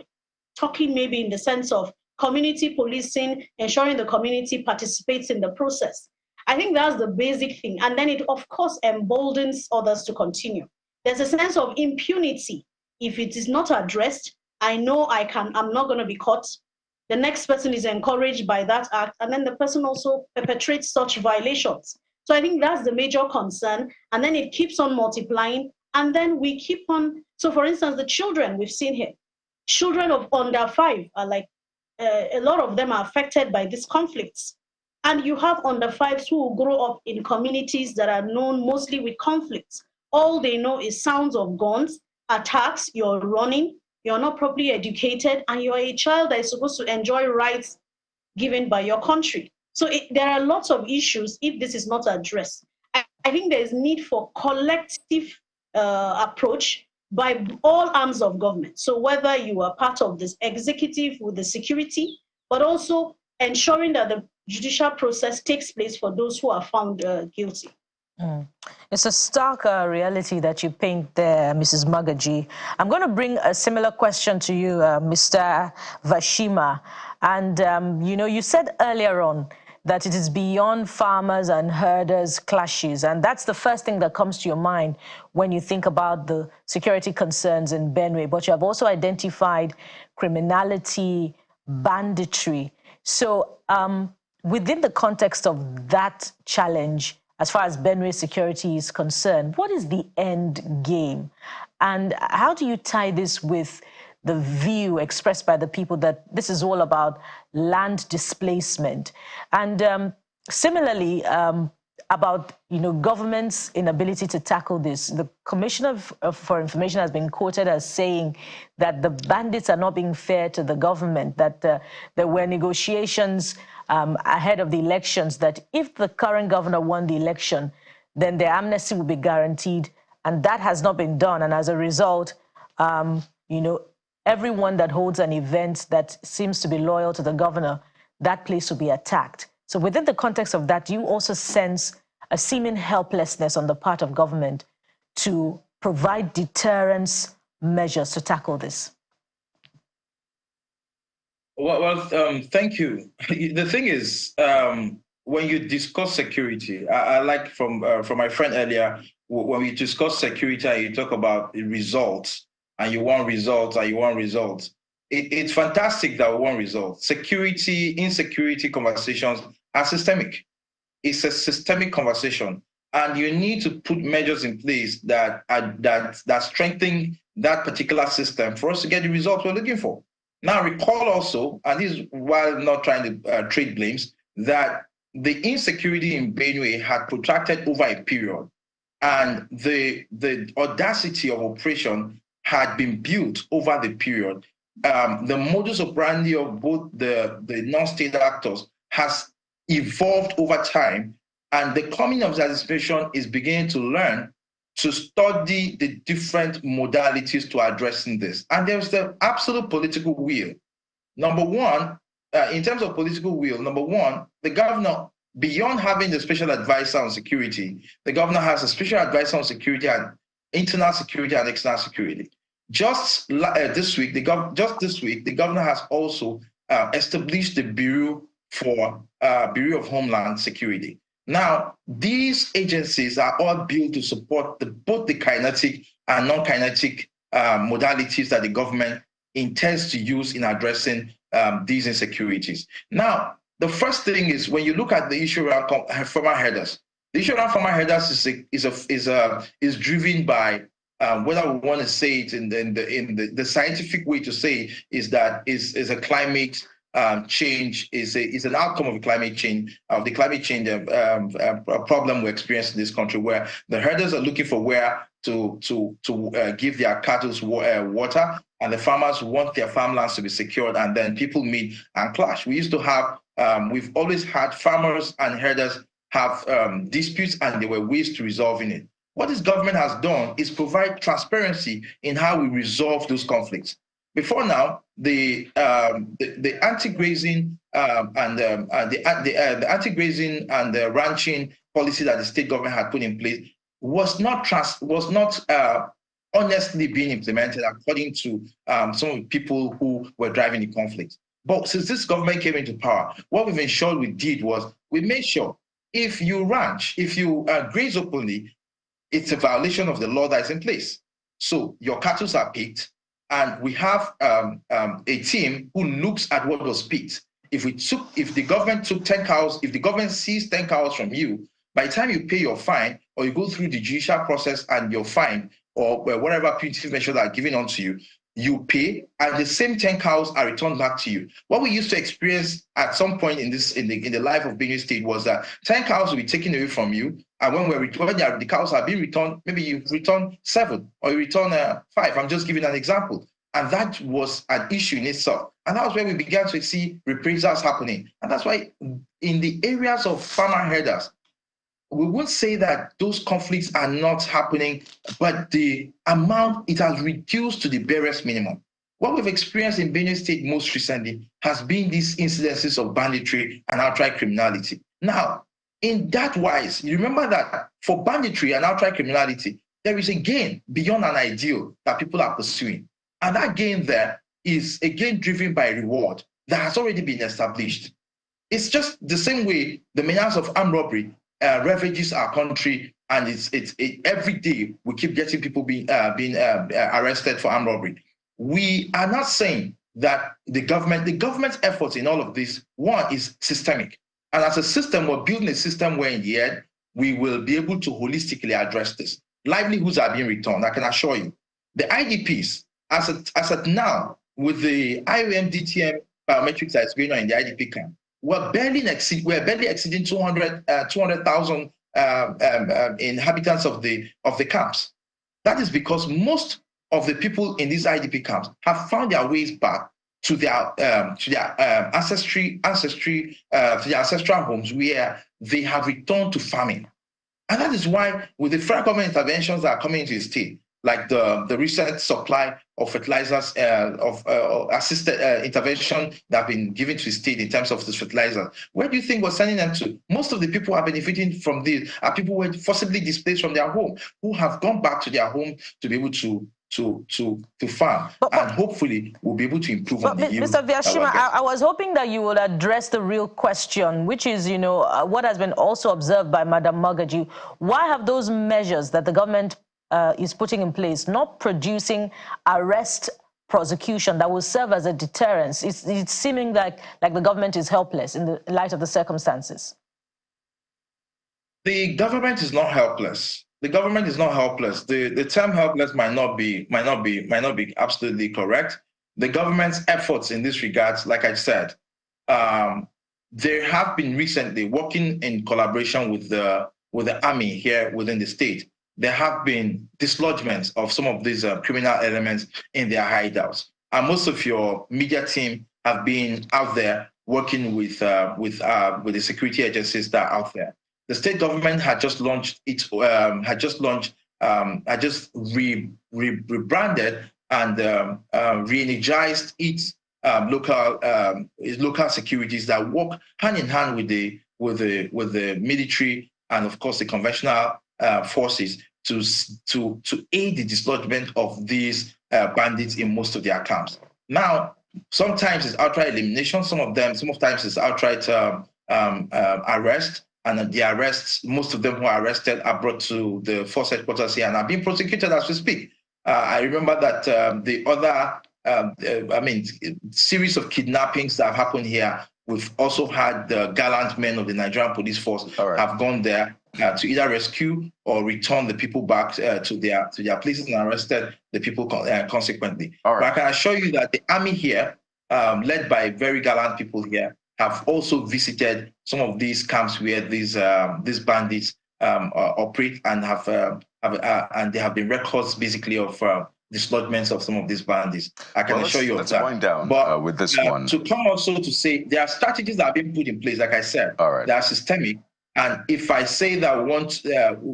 Talking maybe in the sense of community policing, ensuring the community participates in the process. I think that's the basic thing. And then it, of course, emboldens others to continue. There's a sense of impunity. If it is not addressed, I know I'm not going to be caught. The next person is encouraged by that act, and then the person also perpetrates such violations. So I think that's the major concern. And then it keeps on multiplying. And then we keep on. So for instance, the children we've seen here, children of under 5 are like, a lot of them are affected by these conflicts. And you have under 5s who will grow up in communities that are known mostly with conflicts. All they know is sounds of guns, attacks, you're running, you're not properly educated, and you're a child that is supposed to enjoy rights given by your country. So there are lots of issues if this is not addressed. I think there is need for collective approach by all arms of government. So whether you are part of this executive with the security, but also ensuring that the judicial process takes place for those who are found guilty. It's a stark reality that you paint there, Mrs. Magaji. I'm going to bring a similar question to you, Mr. Vashima. And, you said earlier on that it is beyond farmers and herders clashes. And that's the first thing that comes to your mind when you think about the security concerns in Benue. But you have also identified criminality, banditry. So within the context of that challenge, as far as Benue security is concerned, what is the end game? And how do you tie this with the view expressed by the people that this is all about land displacement? And similarly, about government's inability to tackle this. The Commissioner for Information has been quoted as saying that the bandits are not being fair to the government, that there were negotiations ahead of the elections, that if the current governor won the election, then their amnesty will be guaranteed, and that has not been done. And as a result, everyone that holds an event that seems to be loyal to the governor, that place will be attacked. So within the context of that, do you also sense a seeming helplessness on the part of government to provide deterrence measures to tackle this? Well, thank you. The thing is, when you discuss security, I like from my friend earlier, when we discuss security and you talk about the results, and you want results, and you want results. It's fantastic that we want results. Security, insecurity conversations are systemic. It's a systemic conversation, and you need to put measures in place that strengthen that particular system for us to get the results we're looking for. Now, recall also, and this is while not trying to trade blames, that the insecurity in Benue had protracted over a period, and the audacity of operation had been built over the period. The modus operandi of both the non-state actors has evolved over time, and the coming of the administration is beginning to learn to study the different modalities to addressing this. And there's the absolute political will. Number one, in terms of political will, number one, the governor, beyond having the special advisor on security, the governor has a special advisor on security and internal security and external security. Just this week, the governor has also established the Bureau of Homeland Security. Now, these agencies are all built to support both the kinetic and non-kinetic modalities that the government intends to use in addressing these insecurities. Now, the first thing is when you look at the issue around former headers, the issue around former headers is driven by whether we want to say it in the scientific way to say is that is a climate change is an outcome of the climate change problem we experience in this country, where the herders are looking for where to give their cattle water, and the farmers want their farmlands to be secured, and then people meet and clash. We used to have we've always had farmers and herders have disputes, and there were ways to resolving it. What this government has done is provide transparency in how we resolve those conflicts. Before now, the anti-grazing the anti-grazing and the ranching policy that the state government had put in place was not honestly being implemented according to some of the people who were driving the conflict. But since this government came into power, what we've ensured we did was we made sure if you ranch, if you graze openly, it's a violation of the law that is in place. So your cattle are picked, and we have a team who looks at what was picked. If the government took 10 cows, if the government seized 10 cows from you, by the time you pay your fine or you go through the judicial process and your fine, or whatever punitive measures are given onto you, you pay, and the same 10 cows are returned back to you. What we used to experience at some point in the life of Benue State was that 10 cows will be taken away from you, and when the cows are being returned, maybe you return 7 or you return 5. I'm just giving an example. And that was an issue in itself. And that was where we began to see reprisals happening. And that's why in the areas of farmer herders, we won't say that those conflicts are not happening, but the amount, it has reduced to the barest minimum. What we've experienced in Benue State most recently has been these incidences of banditry and outright criminality. Now, in that wise, you remember that for banditry and outright criminality, there is a gain beyond an ideal that people are pursuing. And that gain there is a gain driven by a reward that has already been established. It's just the same way the menace of armed robbery ravages our country, and every day we keep getting people being arrested for armed robbery. We are not saying that the government's efforts in all of this, one, is systemic. And as a system, we're building a system where in the end, we will be able to holistically address this. Livelihoods are being returned, I can assure you. The IDPs, as at now, with the IOM DTM biometrics that is going on in the IDP camp, we're barely exceeding 200,000 inhabitants of the camps. That is because most of the people in these IDP camps have found their ways back to their ancestral homes, where they have returned to farming. And that is why, with the federal government interventions that are coming into the state, like the recent supply of fertilizers, assisted intervention that have been given to the state in terms of this fertilizer, where do you think we're sending them to? Most of the people who are benefiting from this are people who were forcibly displaced from their home, who have gone back to their home to be able to farm, and hopefully we'll be able to improve on the yield. Mr. Ijeoma, I was hoping that you would address the real question, which is, what has been also observed by Madam Magaji. Why have those measures that the government is putting in place not producing arrest prosecution that will serve as a deterrence? It's seeming like the government is helpless in the light of the circumstances. The government is not helpless. The government is not helpless. The term helpless might not be absolutely correct. The government's efforts in this regard, like I said, there have been recently, working in collaboration with the army here within the state, there have been dislodgements of some of these criminal elements in their hideouts. And most of your media team have been out there working with the security agencies that are out there. The state government had just launched rebranded and re-energized its local securities that work hand in hand with the military and, of course, the conventional forces to aid the dislodgement of these bandits in most of their camps. Now, sometimes it's outright elimination. Sometimes it's outright arrest. And the arrests, most of them who are arrested are brought to the force headquarters here and are being prosecuted as we speak. I remember that the other, series of kidnappings that have happened here, we've also had the gallant men of the Nigerian police force have gone there to either rescue or return the people back to their places and arrested the people consequently. But I can assure you that the army here, led by very gallant people here, have also visited some of these camps where these bandits operate, and and there have been records basically of dislodgements of some of these bandits. I can assure you of that. Let's wind down with this one. To come also to say there are strategies that are being put in place, like I said, they are systemic. And if I say that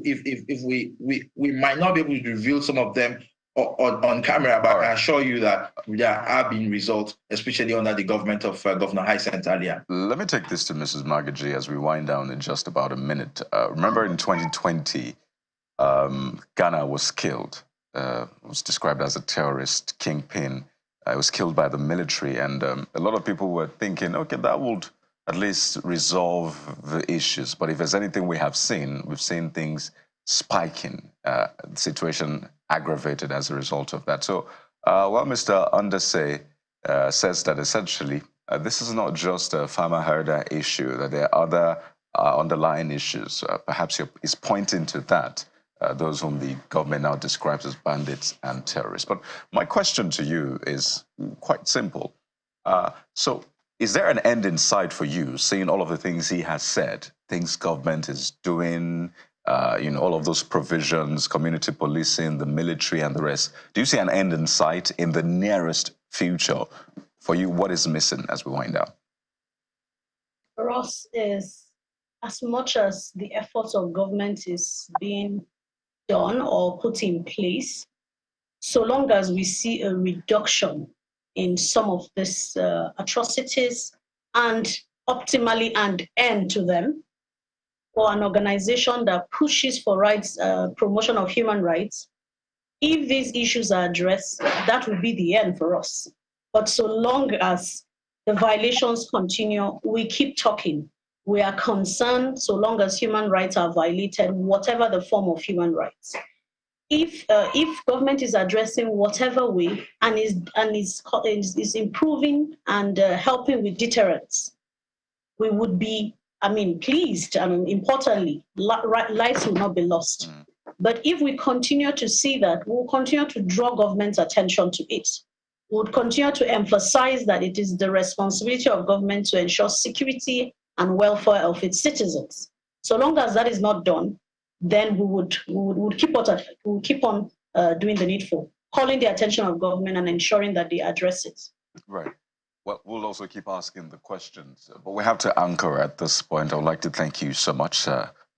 if we might not be able to reveal some of them on camera, but I can assure you that there are being results, especially under the government of Governor Hyacinth earlier. Let me take this to Mrs. Magaji as we wind down in just about a minute. Remember in 2020, Ghana was killed. Was described as a terrorist kingpin. It was killed by the military, and a lot of people were thinking, okay, that would at least resolve the issues. But if there's anything we've seen things spiking, the situation aggravated as a result of that. So while Mr. Undersay says that essentially this is not just a farmer-herder issue, that there are other underlying issues, perhaps he's pointing to that. those whom the government now describes as bandits and terrorists. But my question to you is quite simple. So is there an end in sight for you, seeing all of the things he has said, things government is doing, all of those provisions, community policing, the military and the rest? Do you see an end in sight in the nearest future? For you, what is missing as we wind down? For us is, as much as the efforts of government is being done or put in place, so long as we see a reduction in some of these atrocities and optimally an end to them, or an organization that pushes for rights, promotion of human rights, if these issues are addressed, that will be the end for us. But so long as the violations continue, we keep talking. We are concerned so long as human rights are violated, whatever the form of human rights. If government is addressing whatever way and is improving and helping with deterrence, we would be, pleased. Importantly, lives will not be lost. But if we continue to see that, we'll continue to draw government's attention to it. We'll continue to emphasize that it is the responsibility of government to ensure security and welfare of its citizens. So long as that is not done, then we would keep on doing the needful, calling the attention of government and ensuring that they address it. Right. Well, we'll also keep asking the questions, but we have to anchor at this point. I would like to thank you so much,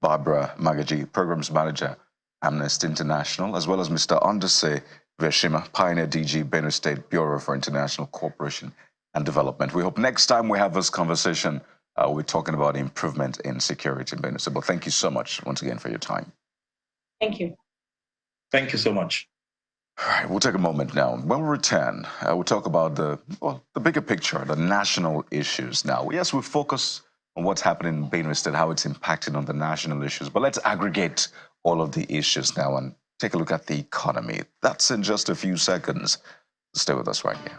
Barbara Magaji, Programs Manager, Amnesty International, as well as Mr. Undersay Ijeoma, Pioneer DG, Benue State Bureau for International Cooperation and Development. We hope next time we have this conversation, we're talking about improvement in security in Benue State. But thank you so much once again for your time. Thank you. Thank you so much. All right, we'll take a moment now. When we return, we'll talk about the bigger picture, the national issues now. Yes, we focus on what's happening in Benue State, how it's impacting on the national issues, but let's aggregate all of the issues now and take a look at the economy. That's in just a few seconds. Stay with us right here.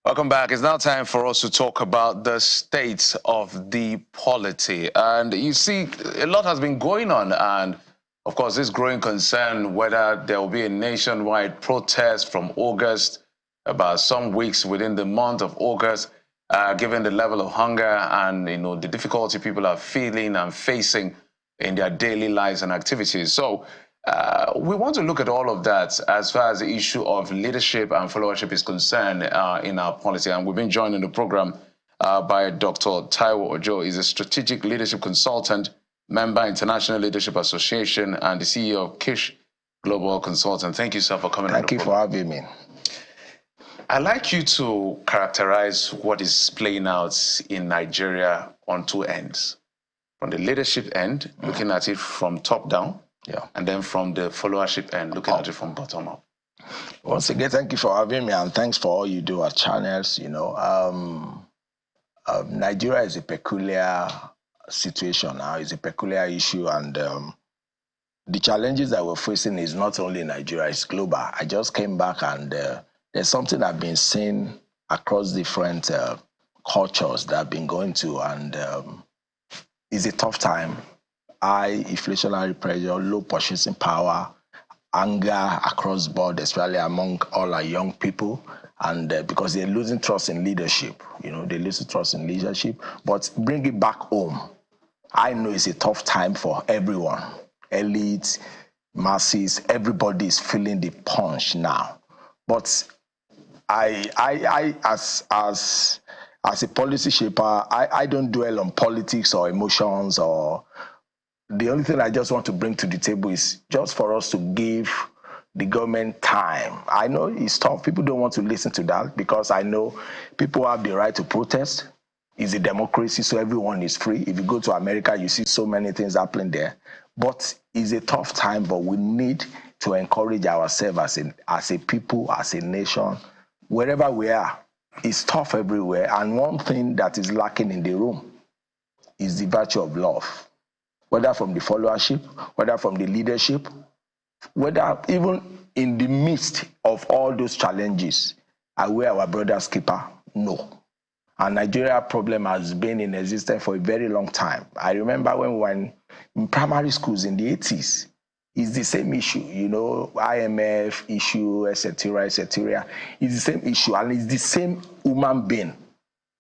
Welcome back. It's now time for us to talk about the state of the polity. And you see, a lot has been going on. And of course, this growing concern whether there will be a nationwide protest from August, about some weeks within the month of August, given the level of hunger and the difficulty people are feeling and facing in their daily lives and activities. So we want to look at all of that as far as the issue of leadership and followership is concerned in our polity. And we've been joined in the program by Dr. Taiwo Ojo. He's a strategic leadership consultant, member International Leadership Association, and the CEO of Kish Global Consultant. Thank you, sir, for coming on the program. Thank you for having me. I'd like you to characterize what is playing out in Nigeria on two ends. From the leadership end, looking at it from top down, and then from the followership end, looking at it from bottom up. Once again, thank you for having me, and thanks for all you do at channels. Nigeria is a peculiar situation now. It's a peculiar issue, and the challenges that we're facing is not only in Nigeria, it's global. I just came back, and there's something I've been seeing across different cultures that I've been going to, and it's a tough time. High inflationary pressure, low purchasing power, anger across board, especially among all our young people, and because they're losing trust in leadership. They're losing trust in leadership. But bring it back home. I know it's a tough time for everyone, elites, masses. Everybody is feeling the punch now. But I as a policy shaper, I don't dwell on politics or emotions or. The only thing I just want to bring to the table is just for us to give the government time. I know it's tough. People don't want to listen to that because I know people have the right to protest. It's a democracy, so everyone is free. If you go to America, you see so many things happening there. But it's a tough time, but we need to encourage ourselves as a people, as a nation. wherever we are, it's tough everywhere. And one thing that is lacking in the room is the virtue of love, whether from the followership, whether from the leadership, whether even in the midst of all those challenges, are we our brother's keeper? No. And Nigeria problem has been in existence for a very long time. I remember when we were in primary schools in the 80s, it's the same issue, you know, IMF issue, etc., etc. It's the same issue, and it's the same human being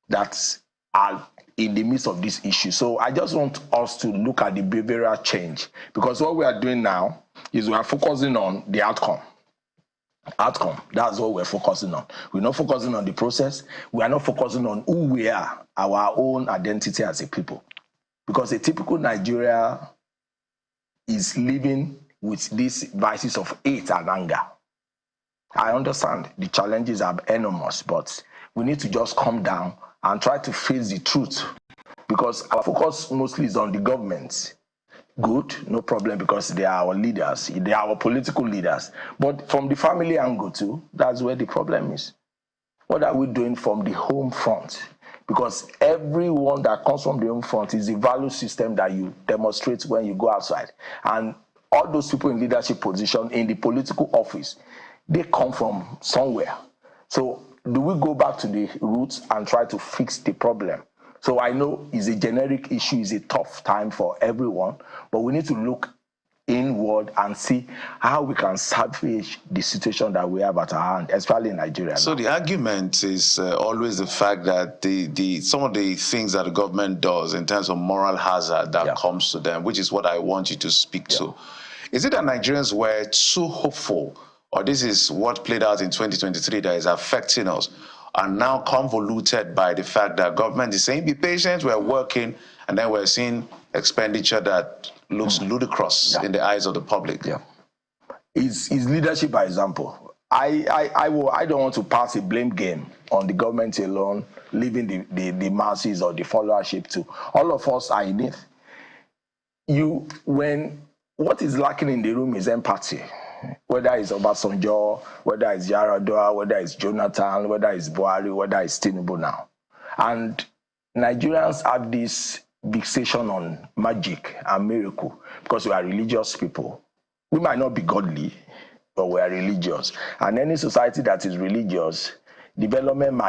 that are in the midst of this issue. So I just want us to look at the behavioral change, because what we are doing now is we are focusing on the outcome. That's what we're focusing on. We're not focusing on the process. We are not focusing on who we are, our own identity as a people. Because a typical Nigeria is living with these vices of hate and anger. I understand the challenges are enormous, but we need to just calm down and try to face the truth, because our focus mostly is on the government. Good, no problem, because they are our leaders, they are our political leaders. But from the family angle too, that's where the problem is. What are we doing from the home front? Because everyone that comes from the home front is the value system that you demonstrate when you go outside. And all those people in leadership position, in the political office, they come from somewhere. So do we go back to the roots and try to fix the problem? So I know it's a generic issue, it's a tough time for everyone, but we need to look inward and see how we can salvage the situation that we have at our hand, especially in Nigeria. So the argument is always the fact that some of the things that the government does in terms of moral hazard that comes to them, which is what I want you to speak to. Is it that Nigerians were too hopeful, or this is what played out in 2023 that is affecting us, and now convoluted by the fact that government is saying, be patient, we're working, and then we're seeing expenditure that looks ludicrous in the eyes of the public? Is leadership by example. I don't want to pass a blame game on the government alone, leaving the masses or the followership to. All of us are in it. What is lacking in the room is empathy. Whether it's Obasanjo, whether it's Yaradua, whether it's Jonathan, whether it's Buhari, whether it's Tinubu now. And Nigerians have this fixation on magic and miracle because we are religious people. We might not be godly, but we are religious. And any society that is religious, development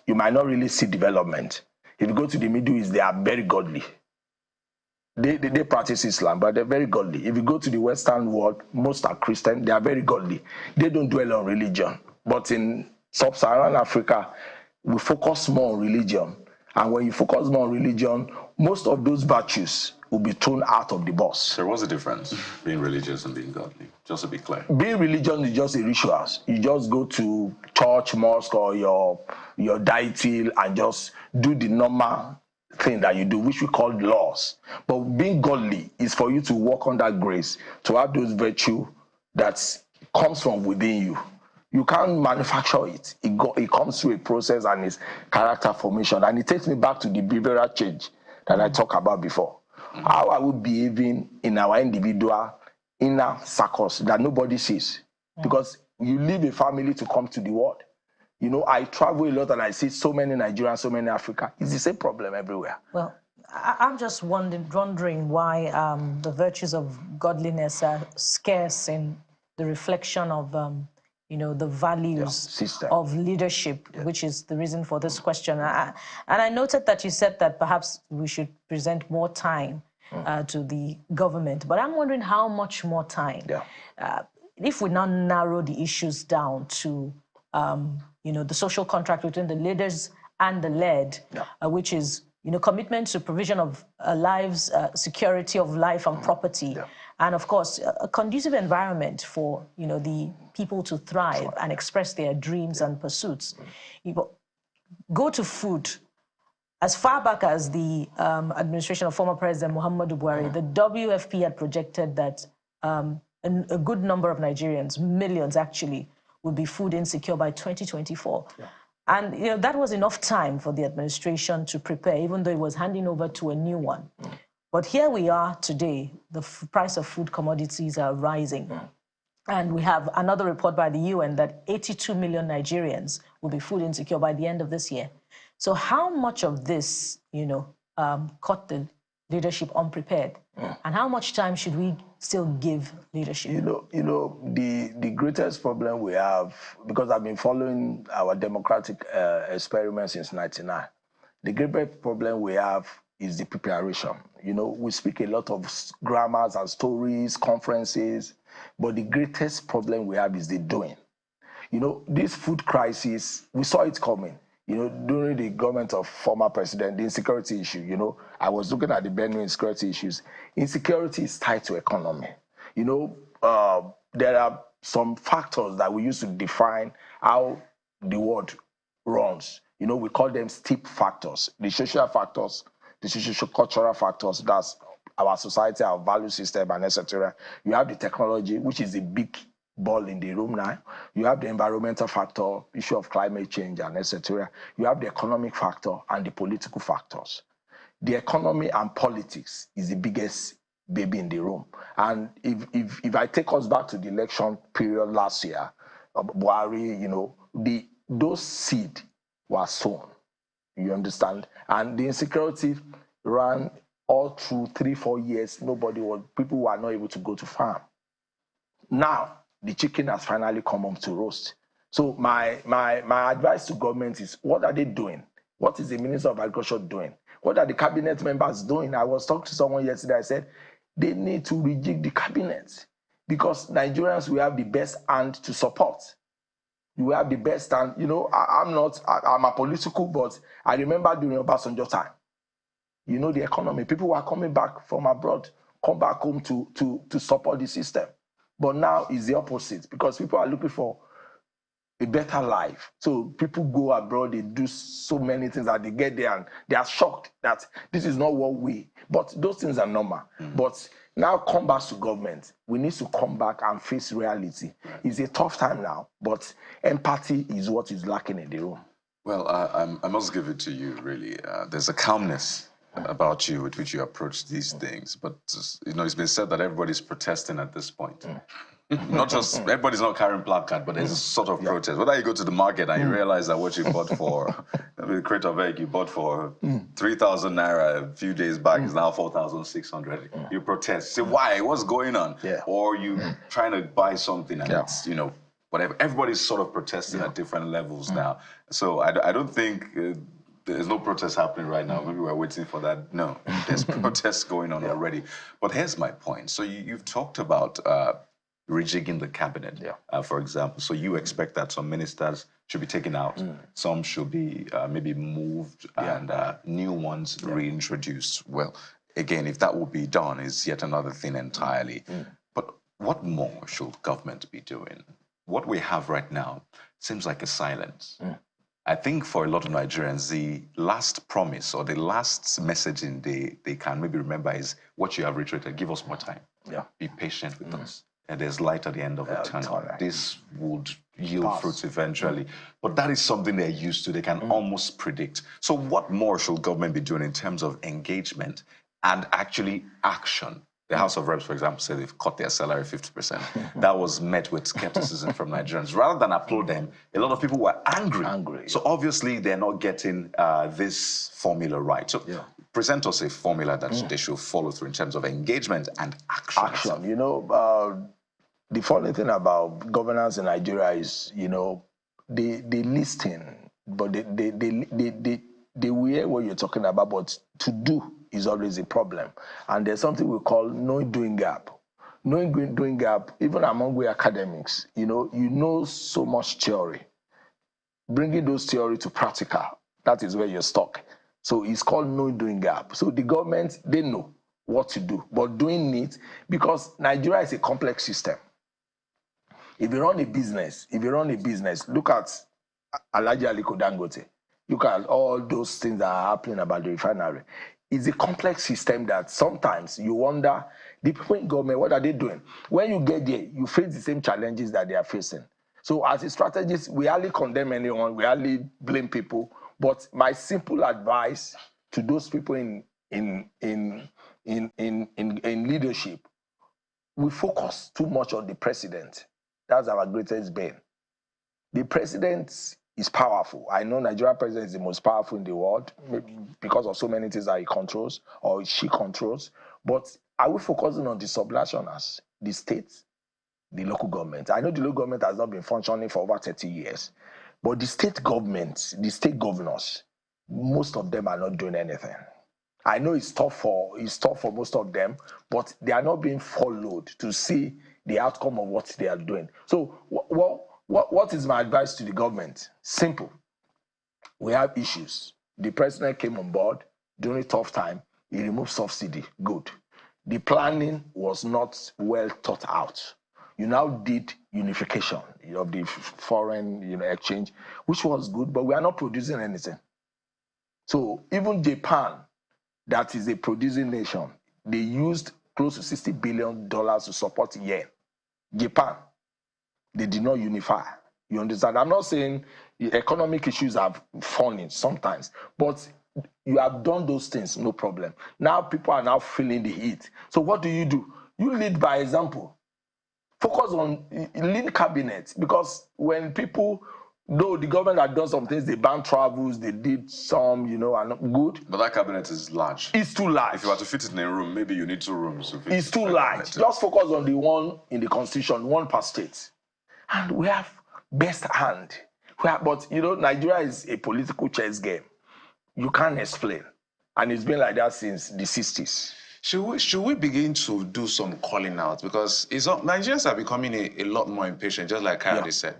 you might not really see development. If you go to the Middle East, they are very godly. They practice Islam, but they're very godly. If you go to the Western world, most are Christian, they are very godly. They don't dwell on religion. But in sub-Saharan Africa, we focus more on religion. And when you focus more on religion, most of those virtues will be thrown out of the bus. So what's the difference being religious and being godly? Just to be clear. Being religious is just a rituals. You just go to church, mosque, or your deity and just do the normal thing that you do, which we call laws. But being godly is for you to walk under grace, to have those virtues that comes from within you. You can't manufacture it. It comes through a process and it's character formation. And it takes me back to the behavioral change that I talked about before. How are we behaving in our individual inner circles that nobody sees? Because you leave a family to come to the world. You know, I travel a lot and I see so many Nigerians, so many Africans. It's the same problem everywhere. Well, I'm just wondering why the virtues of godliness are scarce in the reflection of, the values of leadership, which is the reason for this question. And I noted that you said that perhaps we should present more time to the government. But I'm wondering how much more time. If we now narrow the issues down to the social contract between the leaders and the led, which is, commitment to provision of lives, security of life and property, and of course, a conducive environment for, the people to thrive and express their dreams and pursuits. Go to food. As far back as the administration of former President Muhammadu Buhari, the WFP had projected that a good number of Nigerians, millions actually, would be food insecure by 2024. And that was enough time for the administration to prepare, even though it was handing over to a new one. But here we are today, the price of food commodities are rising. And we have another report by the UN that 82 million Nigerians will be food insecure by the end of this year. So how much of this, caught the leadership unprepared? And how much time should we still give leadership? The greatest problem we have, because I've been following our democratic experiment since 1999, the greatest problem we have is the preparation. We speak a lot of grammars and stories, conferences, but the greatest problem we have is the doing. This food crisis, we saw it coming. During the government of former president, the insecurity issue, I was looking at the Benue insecurity issues. Insecurity is tied to economy. There are some factors that we use to define how the world runs. We call them steep factors, the social factors, the social-cultural factors, that's our society, our value system, and etc. You have the technology, which is the big ball in the room now. You have the environmental factor, issue of climate change, and etc. You have the economic factor and the political factors. The economy and politics is the biggest baby in the room. And if I take us back to the election period last year, Buhari, those seeds were sown. You understand? And the insecurity ran all through 3-4 years. People were not able to go to farm. Now, the chicken has finally come home to roast. So my advice to government is, what are they doing? What is the Minister of Agriculture doing? What are the cabinet members doing? I was talking to someone yesterday, I said, they need to rejig the cabinet because Nigerians will have the best hand to support. You have the best hand. I'm a political, but I remember during Obasanjo time, the economy, people were coming back from abroad, come back home to support the system. But now it's the opposite because people are looking for a better life. So people go abroad, they do so many things that they get there and they are shocked that this is not what but those things are normal. But now come back to government. We need to come back and face reality. It's a tough time now, but empathy is what is lacking in the room. Well, I must give it to you, really. There's a calmness about you with which you approach these things. But, it's been said that everybody's protesting at this point. Not just, everybody's not carrying placard, but there's a sort of protest. Whether you go to the market and you realize that what you bought for, the crate of egg you bought for 3,000 naira a few days back is now 4,600. You protest. Say, why? What's going on? Or you trying to buy something and it's, whatever. Everybody's sort of protesting at different levels now. So I don't think there's no protest happening right now. Maybe we're waiting for that. No, there's protests going on already. But here's my point. So you've talked about rejigging the cabinet, for example. So you expect that some ministers should be taken out, some should be maybe moved, and new ones reintroduced. Well, again, if that would be done, is yet another thing entirely. But what more should government be doing? What we have right now seems like a silence. I think for a lot of Nigerians, the last promise or the last messaging they can maybe remember is what you have reiterated: give us more time. Be patient with us. And there's light at the end of the tunnel. This would yield fruits eventually. But that is something they're used to. They can almost predict. So what more should government be doing in terms of engagement and actually action? The House of Reps, for example, said they've cut their salary 50%. That was met with skepticism from Nigerians. Rather than applaud them, a lot of people were angry. So obviously they're not getting this formula right. So present us a formula that they should follow through in terms of engagement and action. The funny thing about governance in Nigeria is, they listen, but they hear what you're talking about, but to do is always a problem. And there's something we call knowing-doing gap. Knowing-doing gap, even among we academics, you know so much theory. Bringing those theory to practical, that is where you're stuck. So it's called knowing-doing gap. So the government, they know what to do, but doing it, because Nigeria is a complex system. If you run a business, look at Alhaji Aliko Dangote. Look at all those things that are happening about the refinery. It's a complex system that sometimes you wonder, the people in government, what are they doing? When you get there, you face the same challenges that they are facing. So as a strategist, we hardly condemn anyone, we hardly blame people. But my simple advice to those people in leadership, we focus too much on the president. That's our greatest bane. The president is powerful. I know Nigerian president is the most powerful in the world because of so many things that he controls or she controls. But are we focusing on the subnationals, the states, the local government? I know the local government has not been functioning for over 30 years, but the state governments, the state governors, most of them are not doing anything. I know it's tough for most of them, but they are not being followed to see the outcome of what they are doing. So what is my advice to the government? Simple. We have issues. The president came on board during a tough time. He removed subsidy. Good. The planning was not well thought out. You now did unification of the foreign exchange, which was good, but we are not producing anything. So even Japan, that is a producing nation, they used close to $60 billion to support yen. Japan, they did not unify. You understand? I'm not saying economic issues have fallen sometimes, but you have done those things, no problem. Now people are now feeling the heat. So what do? You lead by example. Focus on lead cabinet, because when people, though the government had done some things, they banned travels, they did some, are not good. But that cabinet is large. It's too large. If you were to fit it in a room, maybe you need 2 rooms to fit It's too large. Just focus on the one in the constitution, one per state. And we have best hand. But Nigeria is a political chess game. You can't explain. And it's been like that since the 60s. Should we begin to do some calling out? Because Nigerians are becoming a lot more impatient, just like Kayode said.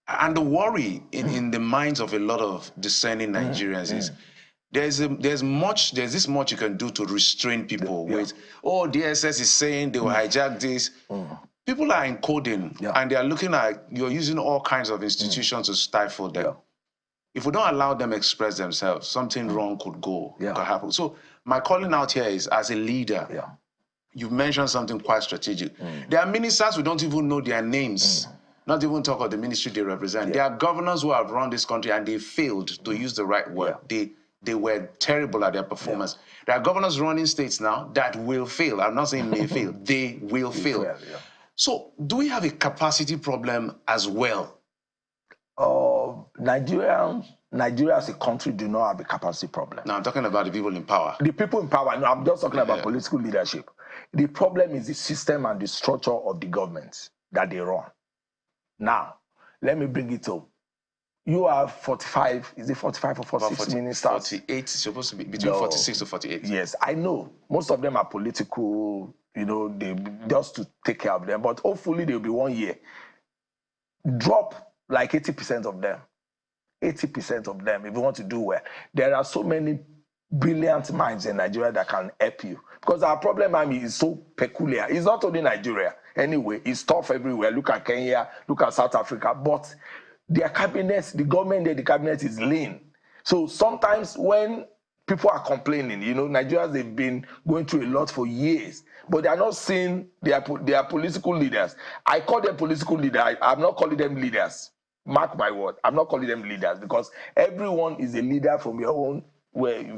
And the worry in the minds of a lot of discerning Nigerians is there's this much you can do to restrain people with, DSS is saying they will hijack this. People are encoding and they are looking at, you're using all kinds of institutions to stifle them. If we don't allow them express themselves, something wrong could happen. So my calling out here is, as a leader, you've mentioned something quite strategic. There are ministers who don't even know their names, not even talk of the ministry they represent. There are governors who have run this country and they failed, to use the right word. They were terrible at their performance. There are governors running states now that will fail. I'm not saying may fail. They will fail. So do we have a capacity problem as well? Nigeria as a country do not have a capacity problem. Now I'm talking about the people in power. The people in power. No, I'm just talking about political leadership. The problem is the system and the structure of the government that they run. Now, let me bring it up. You have 45, is it 45 or 46 ministers? 48, it's supposed to be between 46 to 48. Yes, I know. Most of them are political, they just to take care of them. But hopefully they'll be 1 year. Drop like 80% of them. 80% of them, if you want to do well. There are so many brilliant minds in Nigeria that can help you. Because our problem, is so peculiar. It's not only Nigeria. Anyway, it's tough everywhere. Look at Kenya, look at South Africa. But their cabinets, the government there, the cabinet is lean. So sometimes when people are complaining, Nigerians, they've been going through a lot for years, but they are not seeing their political leaders. I call them political leaders. I'm not calling them leaders. Mark my word. I'm not calling them leaders, because everyone is a leader from your own,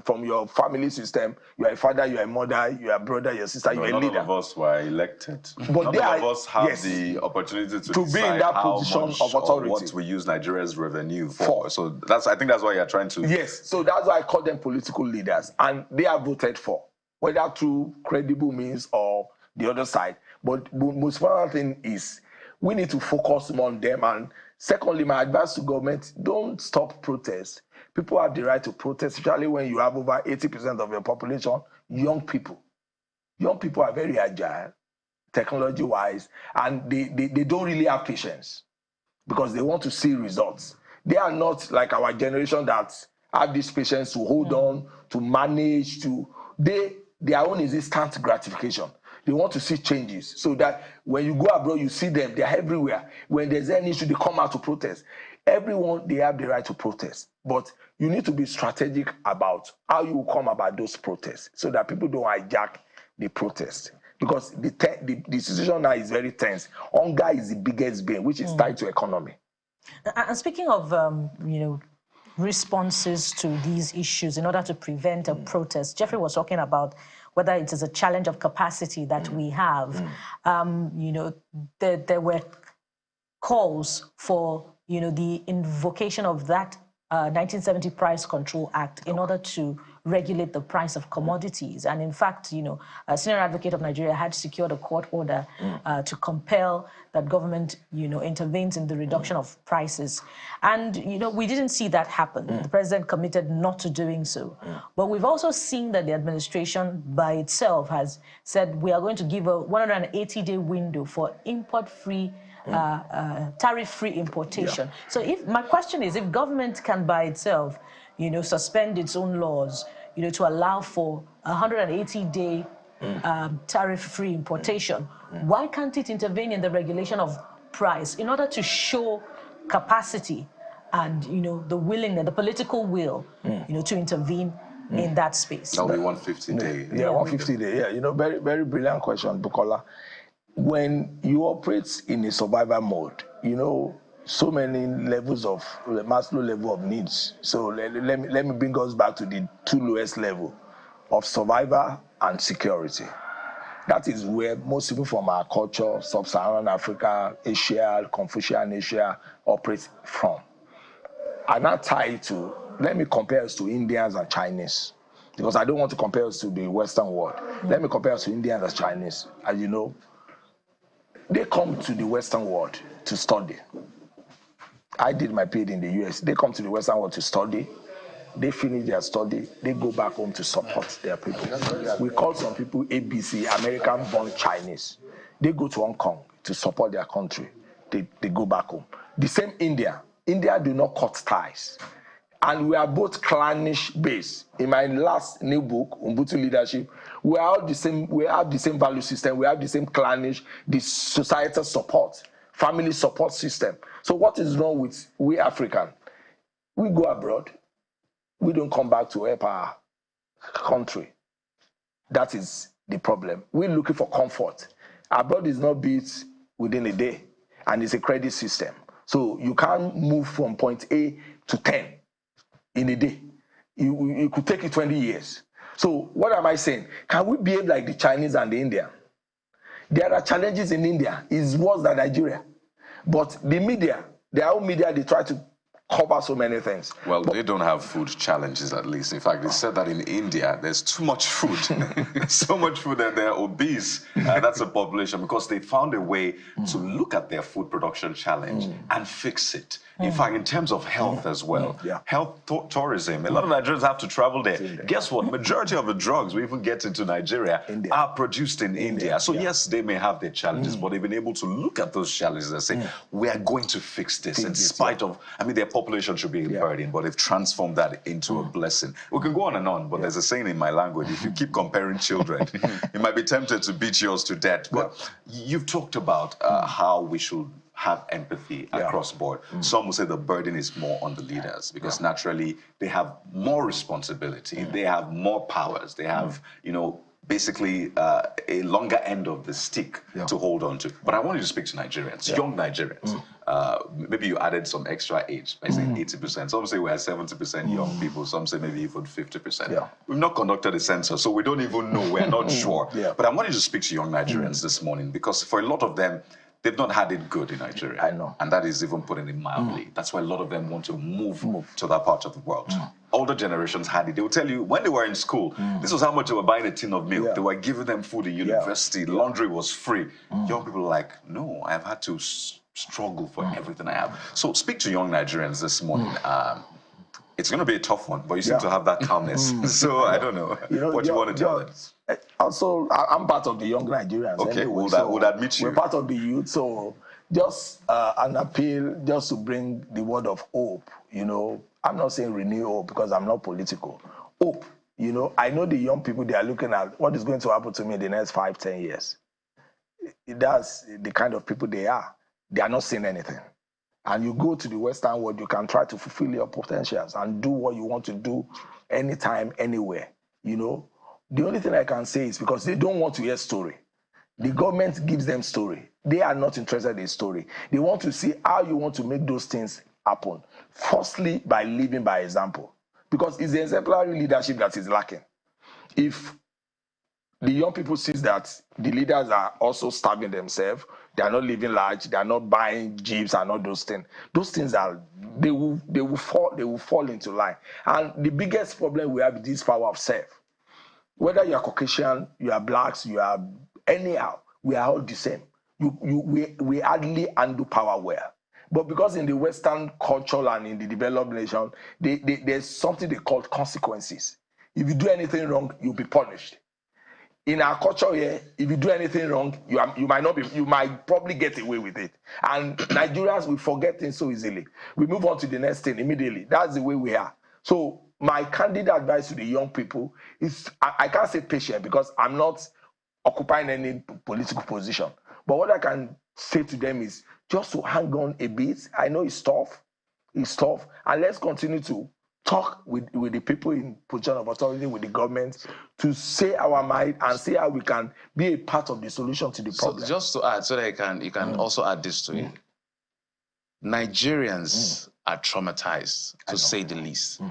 from your family system. You are a father, you are a mother, you are a brother, your sister, you are a leader. None of us were elected. But none of us have the opportunity to be in that position of authority. What we use Nigeria's revenue for. So I think that's why you're trying to. Yes. So that's why I call them political leaders, and they are voted for, whether through credible means or the other side. But most important thing is we need to focus more on them. And secondly, my advice to government: don't stop protests. People have the right to protest, especially when you have over 80% of your population young people. Young people are very agile, technology-wise, and they don't really have patience because they want to see results. They are not like our generation that have this patience to hold on, to manage, their own is instant gratification. They want to see changes so that when you go abroad, you see them, they're everywhere. When there's any issue, they come out to protest. Everyone, they have the right to protest, but you need to be strategic about how you come about those protests so that people don't hijack the protest. Because the situation now is very tense. Hunger is the biggest bane, which is tied to economy. And speaking of, responses to these issues in order to prevent a protest, Jeffrey was talking about whether it is a challenge of capacity that we have. There were calls for, the invocation of that 1970 Price Control Act in order to regulate the price of commodities. And in fact, a senior advocate of Nigeria had secured a court order to compel that government, intervenes in the reduction of prices. And, we didn't see that happen. The president committed not to doing so. But we've also seen that the administration by itself has said we are going to give a 180-day window for import-free tariff-free importation. So my question is, if government can by itself, suspend its own laws, to allow for a 180-day tariff-free importation, why can't it intervene in the regulation of price in order to show capacity and, the willingness, the political will, to intervene in that space? That'll be 150 day. Yeah, 150 day. Yeah, very, very brilliant question, Bukola. When you operate in a survival mode, so many levels of the Maslow level of needs. So let me bring us back to the two lowest level of survival and security. That is where most people from our culture, sub-Saharan Africa, Asia, Confucian Asia, operate from. And that tied to, let me compare us to Indians and Chinese, because I don't want to compare us to the Western world. Let me compare us to Indians and Chinese. As you know, they come to the Western world to study. I did my PhD in the US. They come to the Western world to study. They finish their study. They go back home to support their people. We call some people ABC, American-born Chinese. They go to Hong Kong to support their country. They go back home. The same India. India do not cut ties. And we are both clannish based. In my last new book, Ubuntu Leadership, we are all the same. We have the same value system. We have the same clannish, the societal support, family support system. So what is wrong with we African? We go abroad. We don't come back to help our country. That is the problem. We're looking for comfort. Abroad is not built within a day, and it's a credit system. So you can't move from point A to 10 in a day. You could take it 20 years. So what am I saying? Can we behave like the Chinese and the Indian? There are challenges in India. It's worse than Nigeria. But the media, their own media, they try to cover so many things. Well, they don't have food challenges, at least. In fact, they said that in India, there's too much food. So much food that they're obese. That's a population, because they found a way to look at their food production challenge and fix it. In fact, in terms of health as well, health tourism, a lot of Nigerians have to travel there. Guess what? Majority of the drugs we even get into Nigeria are produced in India. So yes, they may have their challenges, but they've been able to look at those challenges and say, we are going to fix this in spite of, I mean, their population should be a burden, but they've transformed that into a blessing. We can go on, but there's a saying in my language, if you keep comparing children, you might be tempted to beat yours to death. But you've talked about how we should have empathy across board. Some will say the burden is more on the leaders, because naturally they have more responsibility, they have more powers, they have, basically a longer end of the stick to hold on to. But I want you to speak to Nigerians, young Nigerians. Maybe you added some extra age by saying 80%. Some say we are 70% young people. Some say maybe even 50%. We've not conducted a census, so we don't even know. We're not sure. But I want you to speak to young Nigerians this morning, because for a lot of them, they've not had it good in Nigeria. I know. And that is even putting it mildly. That's why a lot of them want to move to that part of the world. Older generations had it. They will tell you when they were in school, this was how much they were buying a tin of milk. They were giving them food in university. Laundry was free. Young people are like, no, I've had to struggle for everything I have. So speak to young Nigerians this morning. It's going to be a tough one, but you seem to have that calmness. So I don't know what you want to tell them. Also, I'm part of the young Nigerians. Okay, anyway, would admit you. We're part of the youth, so just an appeal, just to bring the word of hope. I'm not saying renew hope, because I'm not political. Hope, I know the young people, they are looking at what is going to happen to me in the next 5-10 years. That's the kind of people they are. They are not seeing anything. And you go to the Western world, you can try to fulfill your potentials and do what you want to do anytime, anywhere. The only thing I can say is because they don't want to hear story. The government gives them story. They are not interested in story. They want to see how you want to make those things happen. Firstly, by living by example. Because it's the exemplary leadership that is lacking. If the young people see that the leaders are also starving themselves. They are not living large. They are not buying jeeps and all those things. Those things they will fall into line. And the biggest problem we have is this power of self. Whether you are Caucasian, you are blacks, you are anyhow, we are all the same. We hardly handle power well. But because in the Western culture and in the developed nation, there's something they call consequences. If you do anything wrong, you'll be punished. In our culture here, if you do anything wrong, you might probably get away with it. And Nigerians, we forget things so easily. We move on to the next thing immediately. That's the way we are. So my candid advice to the young people is, I can't say patient because I'm not occupying any political position. But what I can say to them is just to hang on a bit. I know it's tough, and let's continue to talk with the people in position of authority, with the government, to say our mind and see how we can be a part of the solution to the problem. So just to add, so that you can also add this to it. Nigerians are traumatized, to say the least.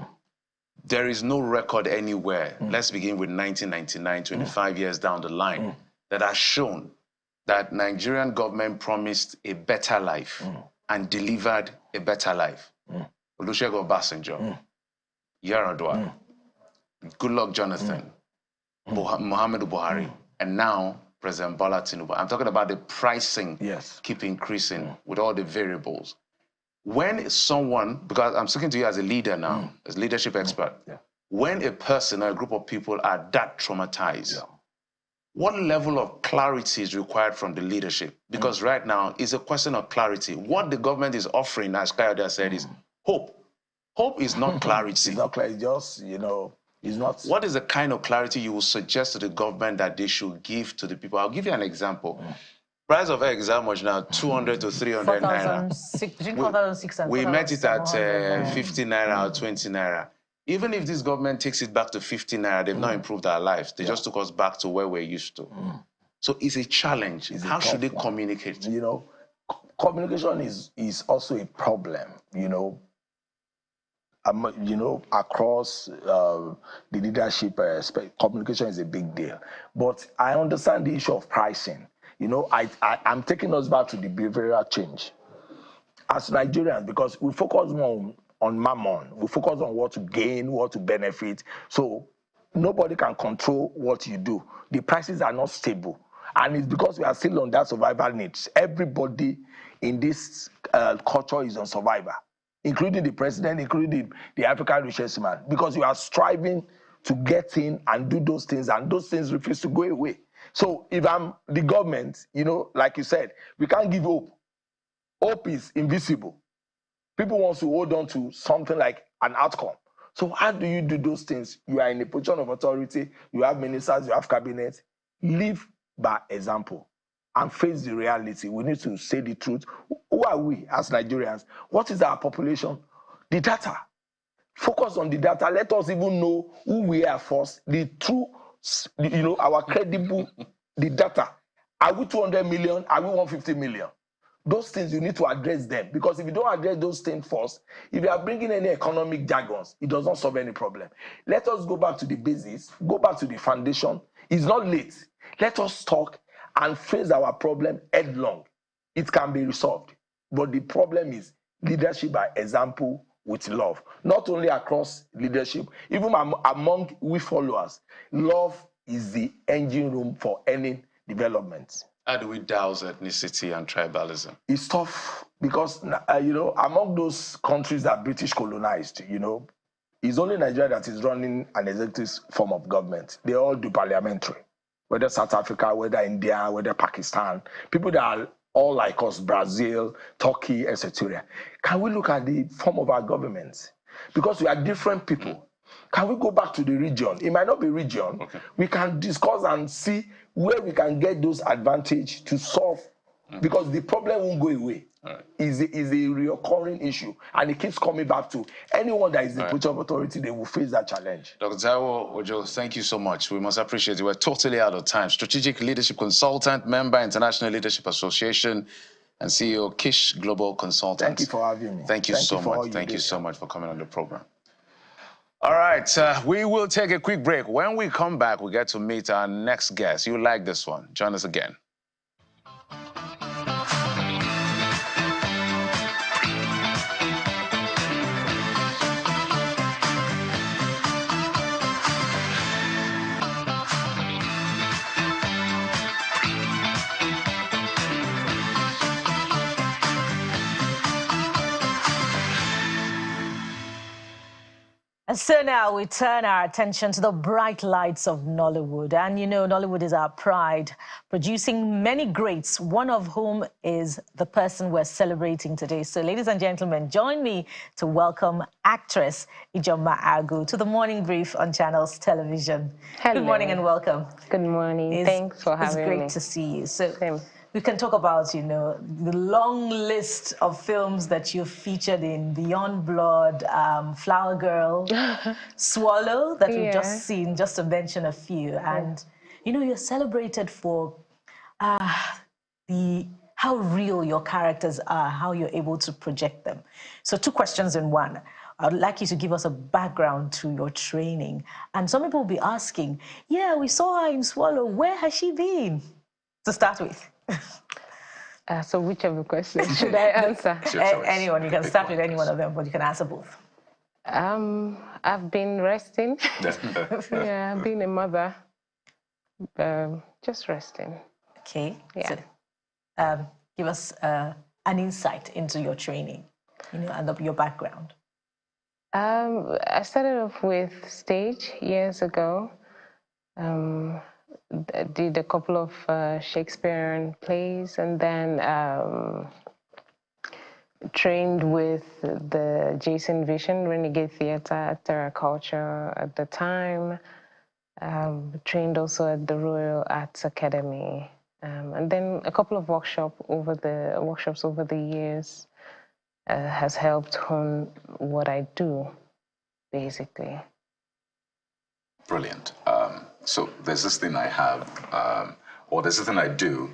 There is no record anywhere, let's begin with 1999, 25 years down the line, that has shown that Nigerian government promised a better life and delivered a better life. Olusegun Obasanjo, Yar'Adua, Goodluck Jonathan, Muhammadu Buhari, and now President Bola Tinubu. I'm talking about the pricing keep increasing with all the variables. When someone, because I'm speaking to you as a leader now, as leadership expert, when a person or a group of people are that traumatized, what level of clarity is required from the leadership? Because right now, it's a question of clarity. What the government is offering, as Kayode said, is hope. Hope is not clarity. It's not clarity, just, it's not. What is the kind of clarity you will suggest to the government that they should give to the people? I'll give you an example. Price of eggs, how much now? 200 to 300 naira. Between 4,600 and we met it at 4,700 50 naira or 20 naira. Even if this government takes it back to 50 naira, they've not improved our lives. They just took us back to where we're used to. So it's a challenge. How should they communicate? Communication is also a problem, across the leadership communication is a big deal. But I understand the issue of pricing. I'm taking us back to the behavioral change. As Nigerians, because we focus more on mammon, we focus on what to gain, what to benefit. So nobody can control what you do. The prices are not stable. And it's because we are still on that survival needs. Everybody in this culture is on survival, including the president, including the African richest man, because you are striving to get in and do those things, and those things refuse to go away. So if I'm the government, like you said, we can't give hope. Hope is invisible. People want to hold on to something like an outcome. So how do you do those things? You are in a position of authority, you have ministers, you have cabinet. Live by example and face the reality. We need to say the truth. Who are we as Nigerians? What is our population? The data. Focus on the data. Let us even know who we are first. The true, our credible, the data. Are we 200 million? Are we 150 million? Those things, you need to address them. Because if you don't address those things first, if you are bringing any economic jargons, it does not solve any problem. Let us go back to the basics, go back to the foundation. It's not late. Let us talk and face our problem headlong. It can be resolved. But the problem is leadership by example with love. Not only across leadership, even among we followers. Love is the engine room for any development. How do we douse ethnicity and tribalism? It's tough because, among those countries that British colonized, it's only Nigeria that is running an executive form of government. They all do parliamentary. Whether South Africa, whether India, whether Pakistan, people that are all like us, Brazil, Turkey, etc. Can we look at the form of our government? Because we are different people. Can we go back to the region? It might not be region. Okay. We can discuss and see where we can get those advantages to solve, because the problem won't go away. Right. Is a recurring issue, and it keeps coming back to anyone that is in position of authority. They will face that challenge. Dr. Taiwo Ojo, thank you so much. We must appreciate it. We're totally out of time. Strategic Leadership Consultant, member International Leadership Association, and CEO Kish Global Consultants. Thank you for having me. Thank you so much. Thank you so much for coming on the program. All right, we will take a quick break. When we come back, we get to meet our next guest. You like this one. Join us again. And so now we turn our attention to the bright lights of Nollywood. And you know, Nollywood is our pride, producing many greats, one of whom is the person we're celebrating today. So ladies and gentlemen, join me to welcome actress Ijeoma to the Morning Brief on Channels Television. Hello. Good morning and welcome. Good morning. Thanks for having me. It's great to see you. So Same. we can talk about, you know, the long list of films that you've featured in: Beyond Blood, Flower Girl, Swallow, that we've just seen, just to mention a few. And, you know, you're celebrated for how real your characters are, how you're able to project them. So 2 questions in one. I'd like you to give us a background to your training. And some people will be asking, yeah, we saw her in Swallow. Where has she been? To start with. So which of the questions should I answer? Anyone. You can start with any one of them, but you can answer both. I've been resting. Yeah, I've been a mother. Just resting. Okay. Yeah. So, give us an insight into your training, you know, and your background. I started off with stage years ago. Did a couple of Shakespearean plays, and then trained with the Jason Vision Renegade Theatre, Terra Culture at the time. Trained also at the Royal Arts Academy, and then a couple of workshops over the years has helped hone what I do, basically. Brilliant. So there's this thing I have, or there's this thing I do.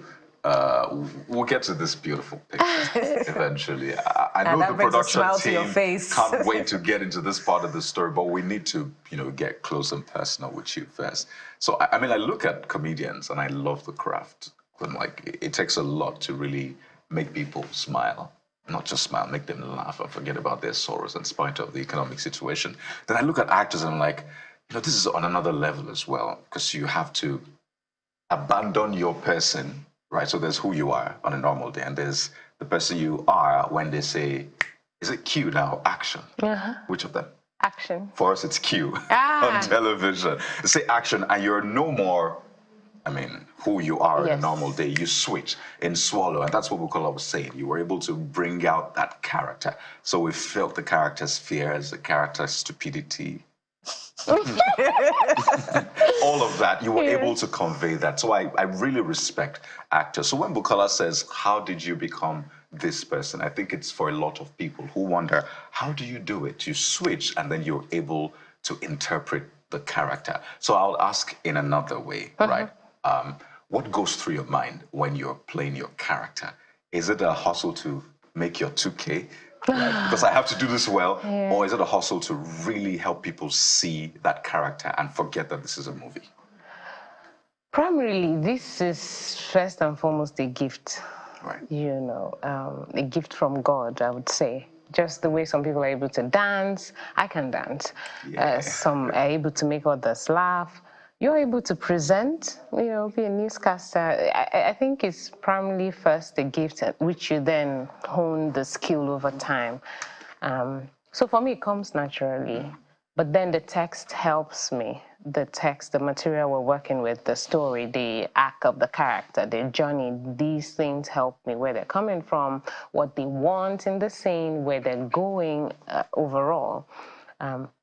We'll get to this beautiful picture eventually. I know the production team can't wait to get into this part of the story, but we need to, you know, get close and personal with you first. So, I mean, I look at comedians and I love the craft. I'm like, it takes a lot to really make people smile. Not just smile, make them laugh and forget about their sorrows in spite of the economic situation. Then I look at actors and I'm like, you know, this is on another level as well, because you have to abandon your person, right? So there's who you are on a normal day, and there's the person you are when they say, is it Q now? Action. Which of them? Action. For us, it's Q on television. They say action, and you're no more, I mean, who you are on a normal day. You switch in Swallow, and that's what Bukola was saying. You were able to bring out that character. So we felt the character's fears, the character's stupidity, all of that. You were able to convey that. So I really respect actors. So when Bukola says, how did you become this person? I think it's for a lot of people who wonder, how do you do it? You switch and then you're able to interpret the character. So I'll ask in another way, right? What goes through your mind when you're playing your character? Is it a hustle to make your 2K? Right? Because I have to do this well, or is it a hustle to really help people see that character and forget that this is a movie? Primarily, this is first and foremost a gift. Right. You know, a gift from God, I would say. Just the way some people are able to dance, I can dance. Some are able to make others laugh. You're able to present, you know, be a newscaster. I think it's primarily first a gift, which you then hone the skill over time. So for me, it comes naturally. But then the text helps me. The text, the material we're working with, the story, the arc of the character, the journey, these things help me, where they're coming from, what they want in the scene, where they're going overall.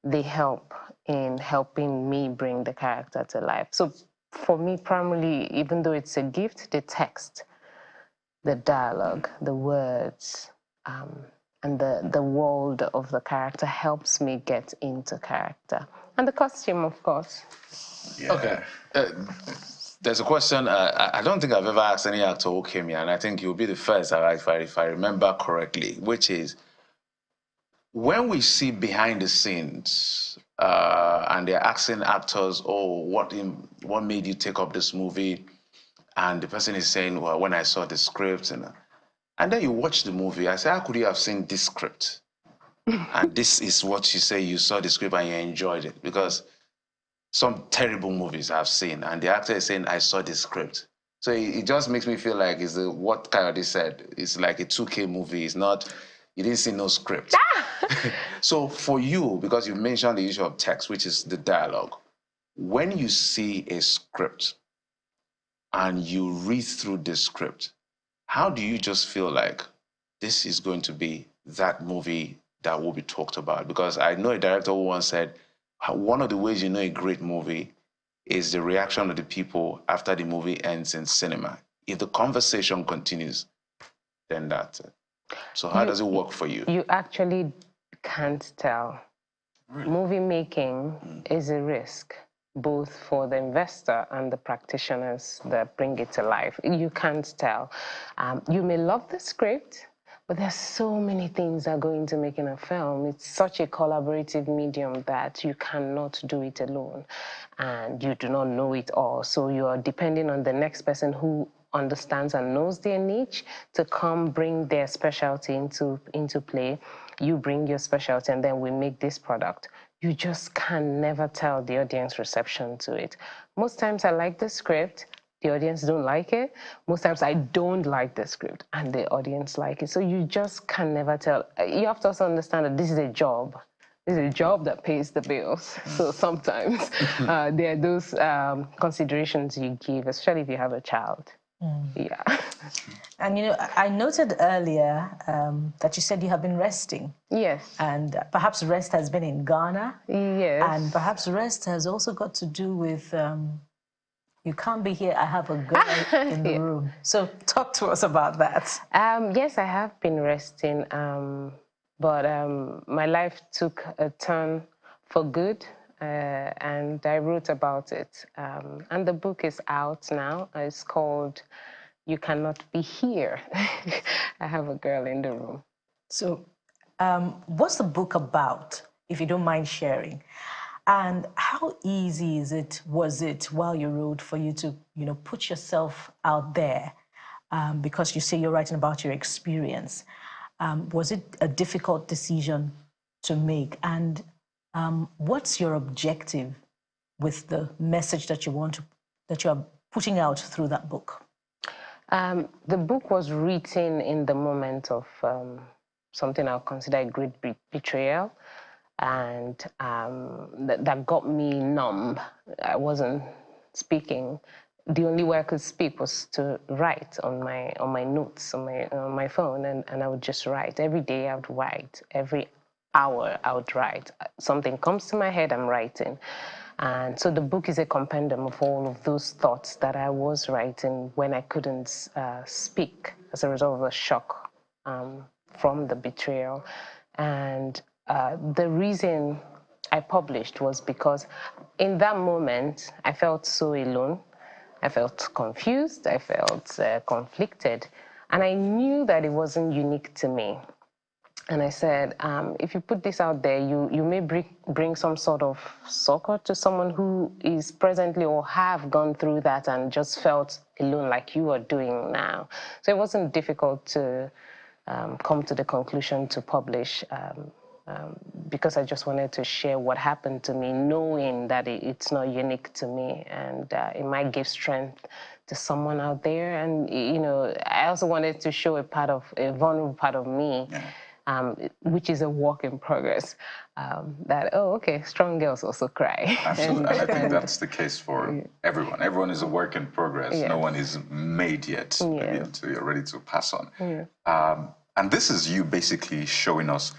They help in helping me bring the character to life. So for me, primarily, even though it's a gift, the text, the dialogue, the words, and the world of the character helps me get into character. And the costume, of course. Okay. There's a question. I don't think I've ever asked any actor who came here, and I think you'll be the first, if I remember correctly, which is, when we see behind the scenes, and they're asking actors, oh, what made you take up this movie? And the person is saying, well, when I saw the script, and then you watch the movie, I say, how could you have seen this script? And this is what you say, you saw the script and you enjoyed it. Because some terrible movies I've seen, and the actor is saying, I saw the script. So it just makes me feel like what Coyote said. It's like a 2K movie. It's not, you didn't see no script. So for you, because you mentioned the issue of text, which is the dialogue, when you see a script and you read through the script, how do you just feel like this is going to be that movie that will be talked about? Because I know a director who once said, one of the ways you know a great movie is the reaction of the people after the movie ends in cinema. If the conversation continues, then that's it. So how does it work for you? You actually can't tell. Really? Movie making is a risk, both for the investor and the practitioners that bring it to life. You can't tell. You may love the script, but there's so many things that go into making a film. It's such a collaborative medium that you cannot do it alone, and you do not know it all. So you are depending on the next person who understands and knows their niche to come bring their specialty into play. You bring your specialty, and then we make this product. You just can never tell the audience reception to it. Most times I like the script, the audience don't like it. Most times I don't like the script and the audience like it. So you just can never tell. You have to also understand that this is a job. This is a job that pays the bills. So sometimes there are those considerations you give, especially if you have a child. Yeah. And I noted earlier that you said you have been resting. Yes. And perhaps rest has been in Ghana. Yes. And perhaps rest has also got to do with you can't be here, I have a girl in the room. So talk to us about that. Yes, I have been resting, but my life took a turn for good, and I wrote about it. And the book is out now. It's called You Cannot Be Here. I have a girl in the room. So what's the book about, if you don't mind sharing? And how easy was it while you wrote for you to, put yourself out there? Because you say you're writing about your experience. Was it a difficult decision to make? And what's your objective with the message that you are putting out through that book? The book was written in the moment of something I'll consider a great betrayal. And that got me numb. I wasn't speaking. The only way I could speak was to write on my notes on my phone, and I would just write. Every day I would write. Every hour I would write. Something comes to my head, I'm writing. And so the book is a compendium of all of those thoughts that I was writing when I couldn't speak as a result of the shock from the betrayal. And the reason I published was because in that moment, I felt so alone. I felt confused. I felt conflicted. And I knew that it wasn't unique to me. And I said, if you put this out there, you may bring some sort of succor to someone who is presently or have gone through that and just felt alone like you are doing now. So it wasn't difficult to come to the conclusion to publish because I just wanted to share what happened to me, knowing that it's not unique to me, and it might give strength to someone out there. And I also wanted to show a vulnerable part of me, which is a work in progress. Strong girls also cry. Absolutely, and I think that's the case for everyone. Everyone is a work in progress. Yes. No one is made yet, maybe until you're ready to pass on. Yeah. And this is you basically showing us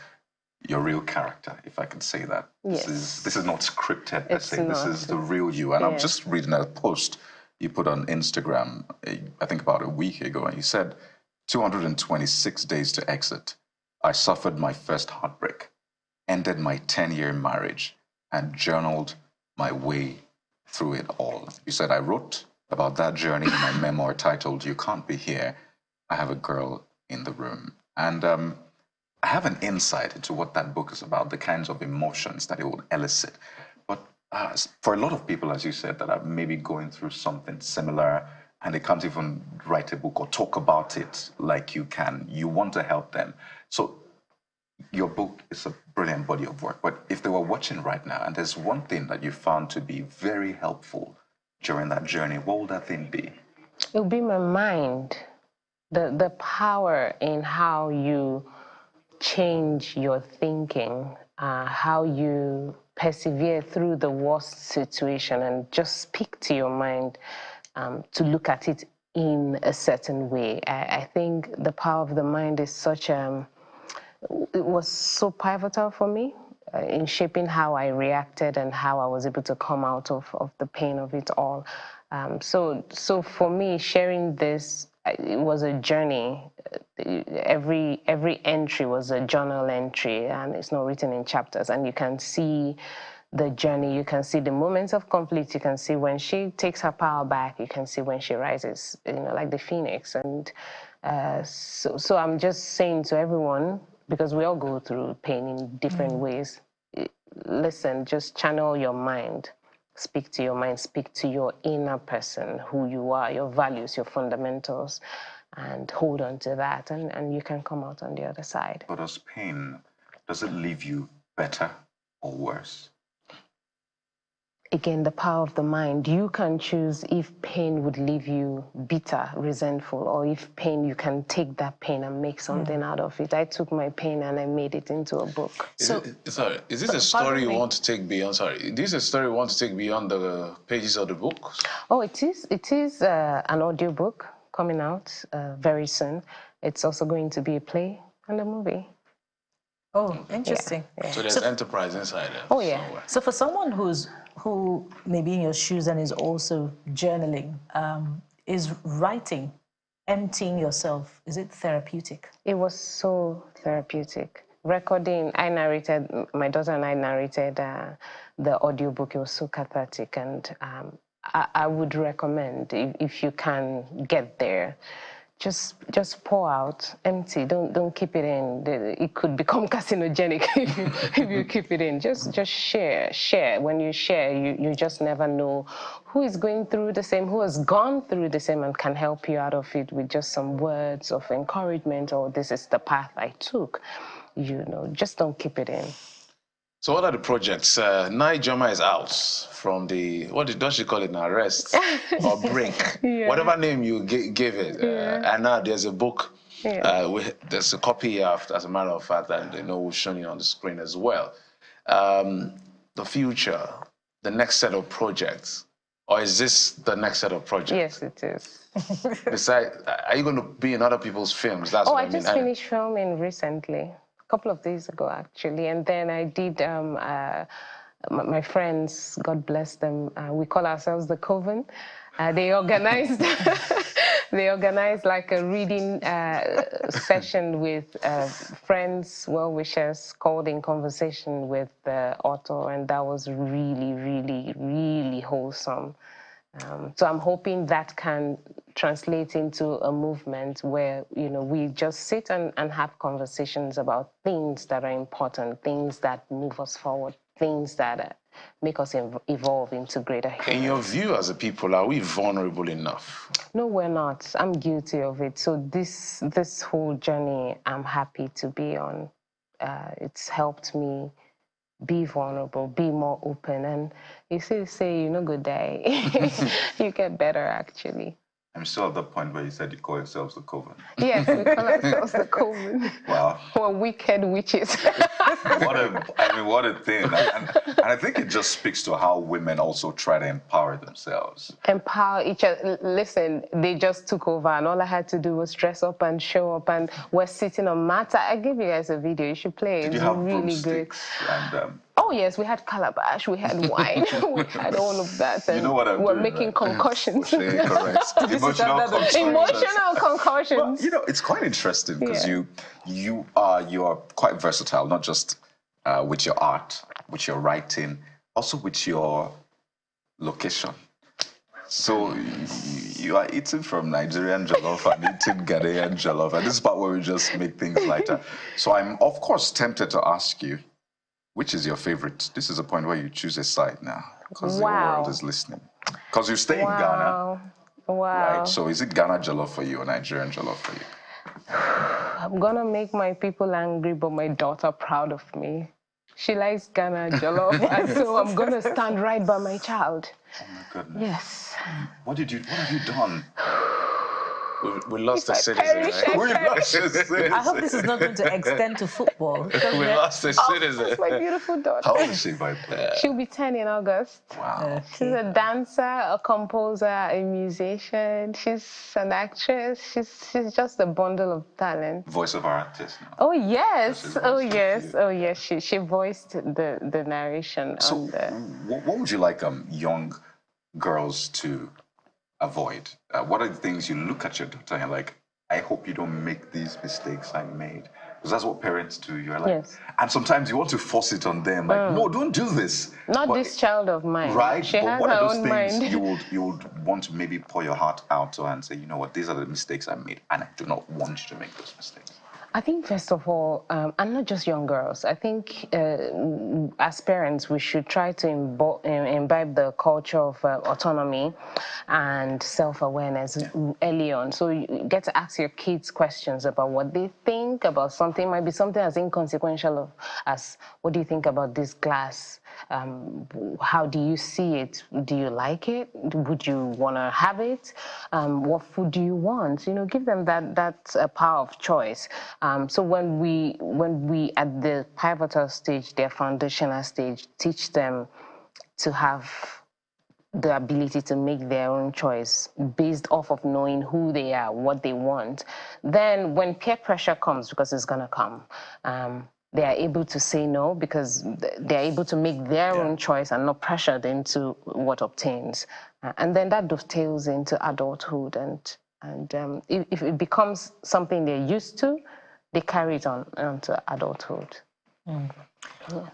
your real character, if I can say that. Yes. This is not scripted per se. This is the real you. And I'm just reading a post you put on Instagram, I think about a week ago, and you said, 226 days to exit. I suffered my first heartbreak, ended my 10-year marriage, and journaled my way through it all. You said, I wrote about that journey in my memoir titled, You Can't Be Here, I Have a Girl in the Room. And I have an insight into what that book is about, the kinds of emotions that it will elicit. But for a lot of people, as you said, that are maybe going through something similar and they can't even write a book or talk about it like you can, you want to help them. So your book is a brilliant body of work. But if they were watching right now and there's one thing that you found to be very helpful during that journey, what would that thing be? It would be my mind. The power in how you change your thinking, how you persevere through the worst situation and just speak to your mind to look at it in a certain way. I think the power of the mind is such it was so pivotal for me in shaping how I reacted and how I was able to come out of the pain of it all. So for me, sharing this, it was a journey. Every entry was a journal entry, and it's not written in chapters. And you can see the journey. You can see the moments of conflict. You can see when she takes her power back. You can see when she rises, like the phoenix. And so I'm just saying to everyone, because we all go through pain in different ways, listen, just channel your mind. Speak to your mind, speak to your inner person, who you are, your values, your fundamentals, and hold on to that, and you can come out on the other side. But does pain, does it leave you better or worse? Again, the power of the mind. You can choose if pain would leave you bitter, resentful, or if pain, you can take that pain and make something out of it. I took my pain and I made it into a book. Is this a story you want to take beyond? Sorry, is this a story you want to take beyond the pages of the book? Oh, it is. It is an audio book coming out very soon. It's also going to be a play and a movie. Oh, interesting. Yeah. So there's enterprise inside it. Oh, yeah. Somewhere. So for someone who may be in your shoes and is also journaling, is writing, emptying yourself, is it therapeutic? It was so therapeutic. Recording, my daughter and I narrated the audiobook. It was so cathartic, and I would recommend, if you can get there, just pour out, empty. Don't keep it in. It could become carcinogenic if you keep it in. Just share. When you share, you just never know who is going through the same, who has gone through the same, and can help you out of it with just some words of encouragement, or this is the path I took. Just don't keep it in. So what are the projects? Ijeoma is out from the, don't you call it, now, arrest or break? Yeah. Whatever name you give it. And now there's a book. Yeah. There's a copy here, as a matter of fact, and we've shown you on the screen as well. The future, the next set of projects, or is this the next set of projects? Yes, it is. Besides, are you going to be in other people's films? That's what I mean. I just finished filming recently. A couple of days ago, actually, and then I did my friends, God bless them, we call ourselves the Coven. They organized like a reading session with friends, well-wishers, called In Conversation with the author, and that was really, really, really wholesome. So I'm hoping that can translate into a movement where, we just sit and have conversations about things that are important, things that move us forward, things that make us evolve into greater humans. In your view as a people, are we vulnerable enough? No, we're not. I'm guilty of it. So this whole journey, I'm happy to be on. It's helped me be vulnerable, be more open, and you say good day. You get better, actually. I'm still at the point where you said you call yourselves the Coven. Yes, we call ourselves the Coven. Wow. We're wicked witches. What a thing. And I think it just speaks to how women also try to empower themselves. Empower each other. Listen, they just took over, and all I had to do was dress up and show up, and we're sitting on mats. I gave you guys a video. You should play it. Did you have really good. And, oh, yes, we had calabash, we had wine, we had all of that. And we're making concussions. Correct. Emotional concussions. Well, it's quite interesting because you are quite versatile, not just with your art, with your writing, also with your location. So You are eating from Nigerian jollof and eating Ghanaian jollof, and this is part where we just make things lighter. So I'm, of course, tempted to ask you, which is your favorite? This is a point where you choose a side now, because the whole world is listening. Because you stay in Ghana, right? So is it Ghana jollof for you or Nigerian jollof for you? I'm gonna make my people angry, but my daughter proud of me. She likes Ghana jollof, and so I'm gonna stand right by my child. Oh my goodness. Yes. What have you done? We lost a citizen, right? We lost a citizen. I hope this is not going to extend to football. We lost a citizen. That's my beautiful daughter. How old is she, by the way? She'll be 10 in August. Wow. She's a dancer, a composer, a musician. She's an actress. She's just a bundle of talent. Voice of our artist now. Oh yes, oh yes, oh yes. She voiced the narration. So, on the... what would you like young girls to avoid? What are the things you look at your daughter and you're like, I hope you don't make these mistakes I made? Because that's what parents do. You're like, yes. And sometimes you want to force it on them, like, no, don't do this. Not this child of mine. Right? She has what her are those own things mind. you would want to maybe pour your heart out to and say, you know what, these are the mistakes I made, and I do not want you to make those mistakes? I think, first of all, and not just young girls, I think as parents, we should try to imbibe the culture of autonomy and self-awareness early on. So you get to ask your kids questions about what they think about something. It might be something as inconsequential as, what do you think about this glass? How do you see it? Do you like it? Would you want to have it? What food do you want? You know, give them that power of choice. So when we at the pivotal stage, their foundational stage, teach them to have the ability to make their own choice based off of knowing who they are, what they want, then when peer pressure comes, because it's going to come, they are able to say no because they are able to make their own choice and not pressured into what obtains. And then that dovetails into adulthood. And if it becomes something they're used to, they carry it on into adulthood. Yeah.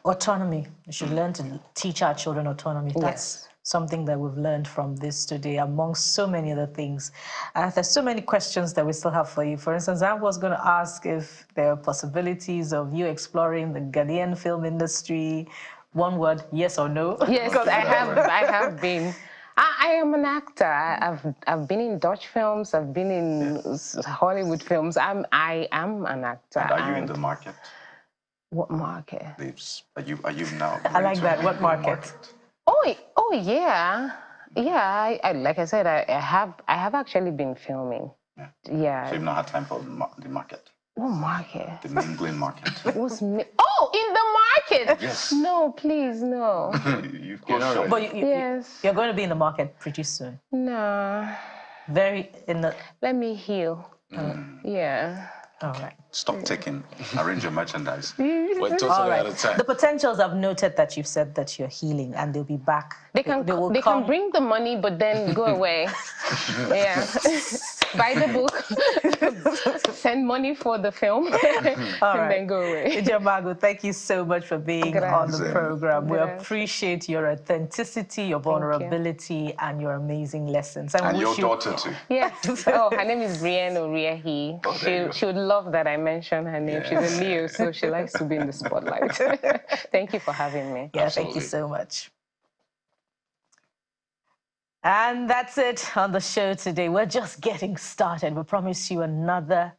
Autonomy. We should learn to teach our children autonomy. That's something that we've learned from this today, amongst so many other things. There's so many questions that we still have for you. For instance, I was going to ask if there are possibilities of you exploring the Ghanaian film industry. One word, yes or no? Yes, I have been. I am an actor. I've been in Dutch films. I've been in Hollywood films. I am an actor. And are you in the market? What market? Are you now? I like that. What market? Oh yeah. Yeah, I like I said, I have actually been filming. Yeah. So you've not had time for the market? What market? The mingling market. What's in the market? Yes. No, please, no. But you're going to be in the market pretty soon. No. Let me heal. Yeah. All right. Stop taking. Arrange your merchandise. We're totally out of time. The potentials I've noted that you've said that you're healing and they'll be back. They can bring the money, but then go away. Yeah. Buy the book, send money for the film, and then go away. Ijeoma, thank you so much for being on the program. We appreciate your authenticity, your vulnerability, and your amazing lessons. And your daughter too. Yes. Oh, her name is Brienne Oriahi. She would love that I mention her name. Yeah. She's a Leo, so she likes to be in the spotlight. Thank you for having me. Yeah, thank you so much. And that's it on the show today. We're just getting started. We promise you another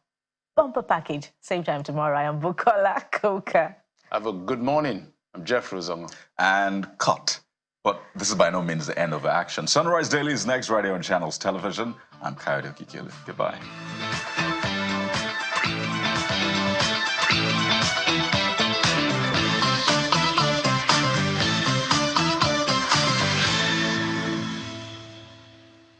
bumper package. Same time tomorrow. I am Bukola Koka. Have a good morning. I'm Jeff Rozongo. And cut. But this is by no means the end of the action. Sunrise Daily is next, right here on Channels Television. I'm Coyote Kikili. Goodbye.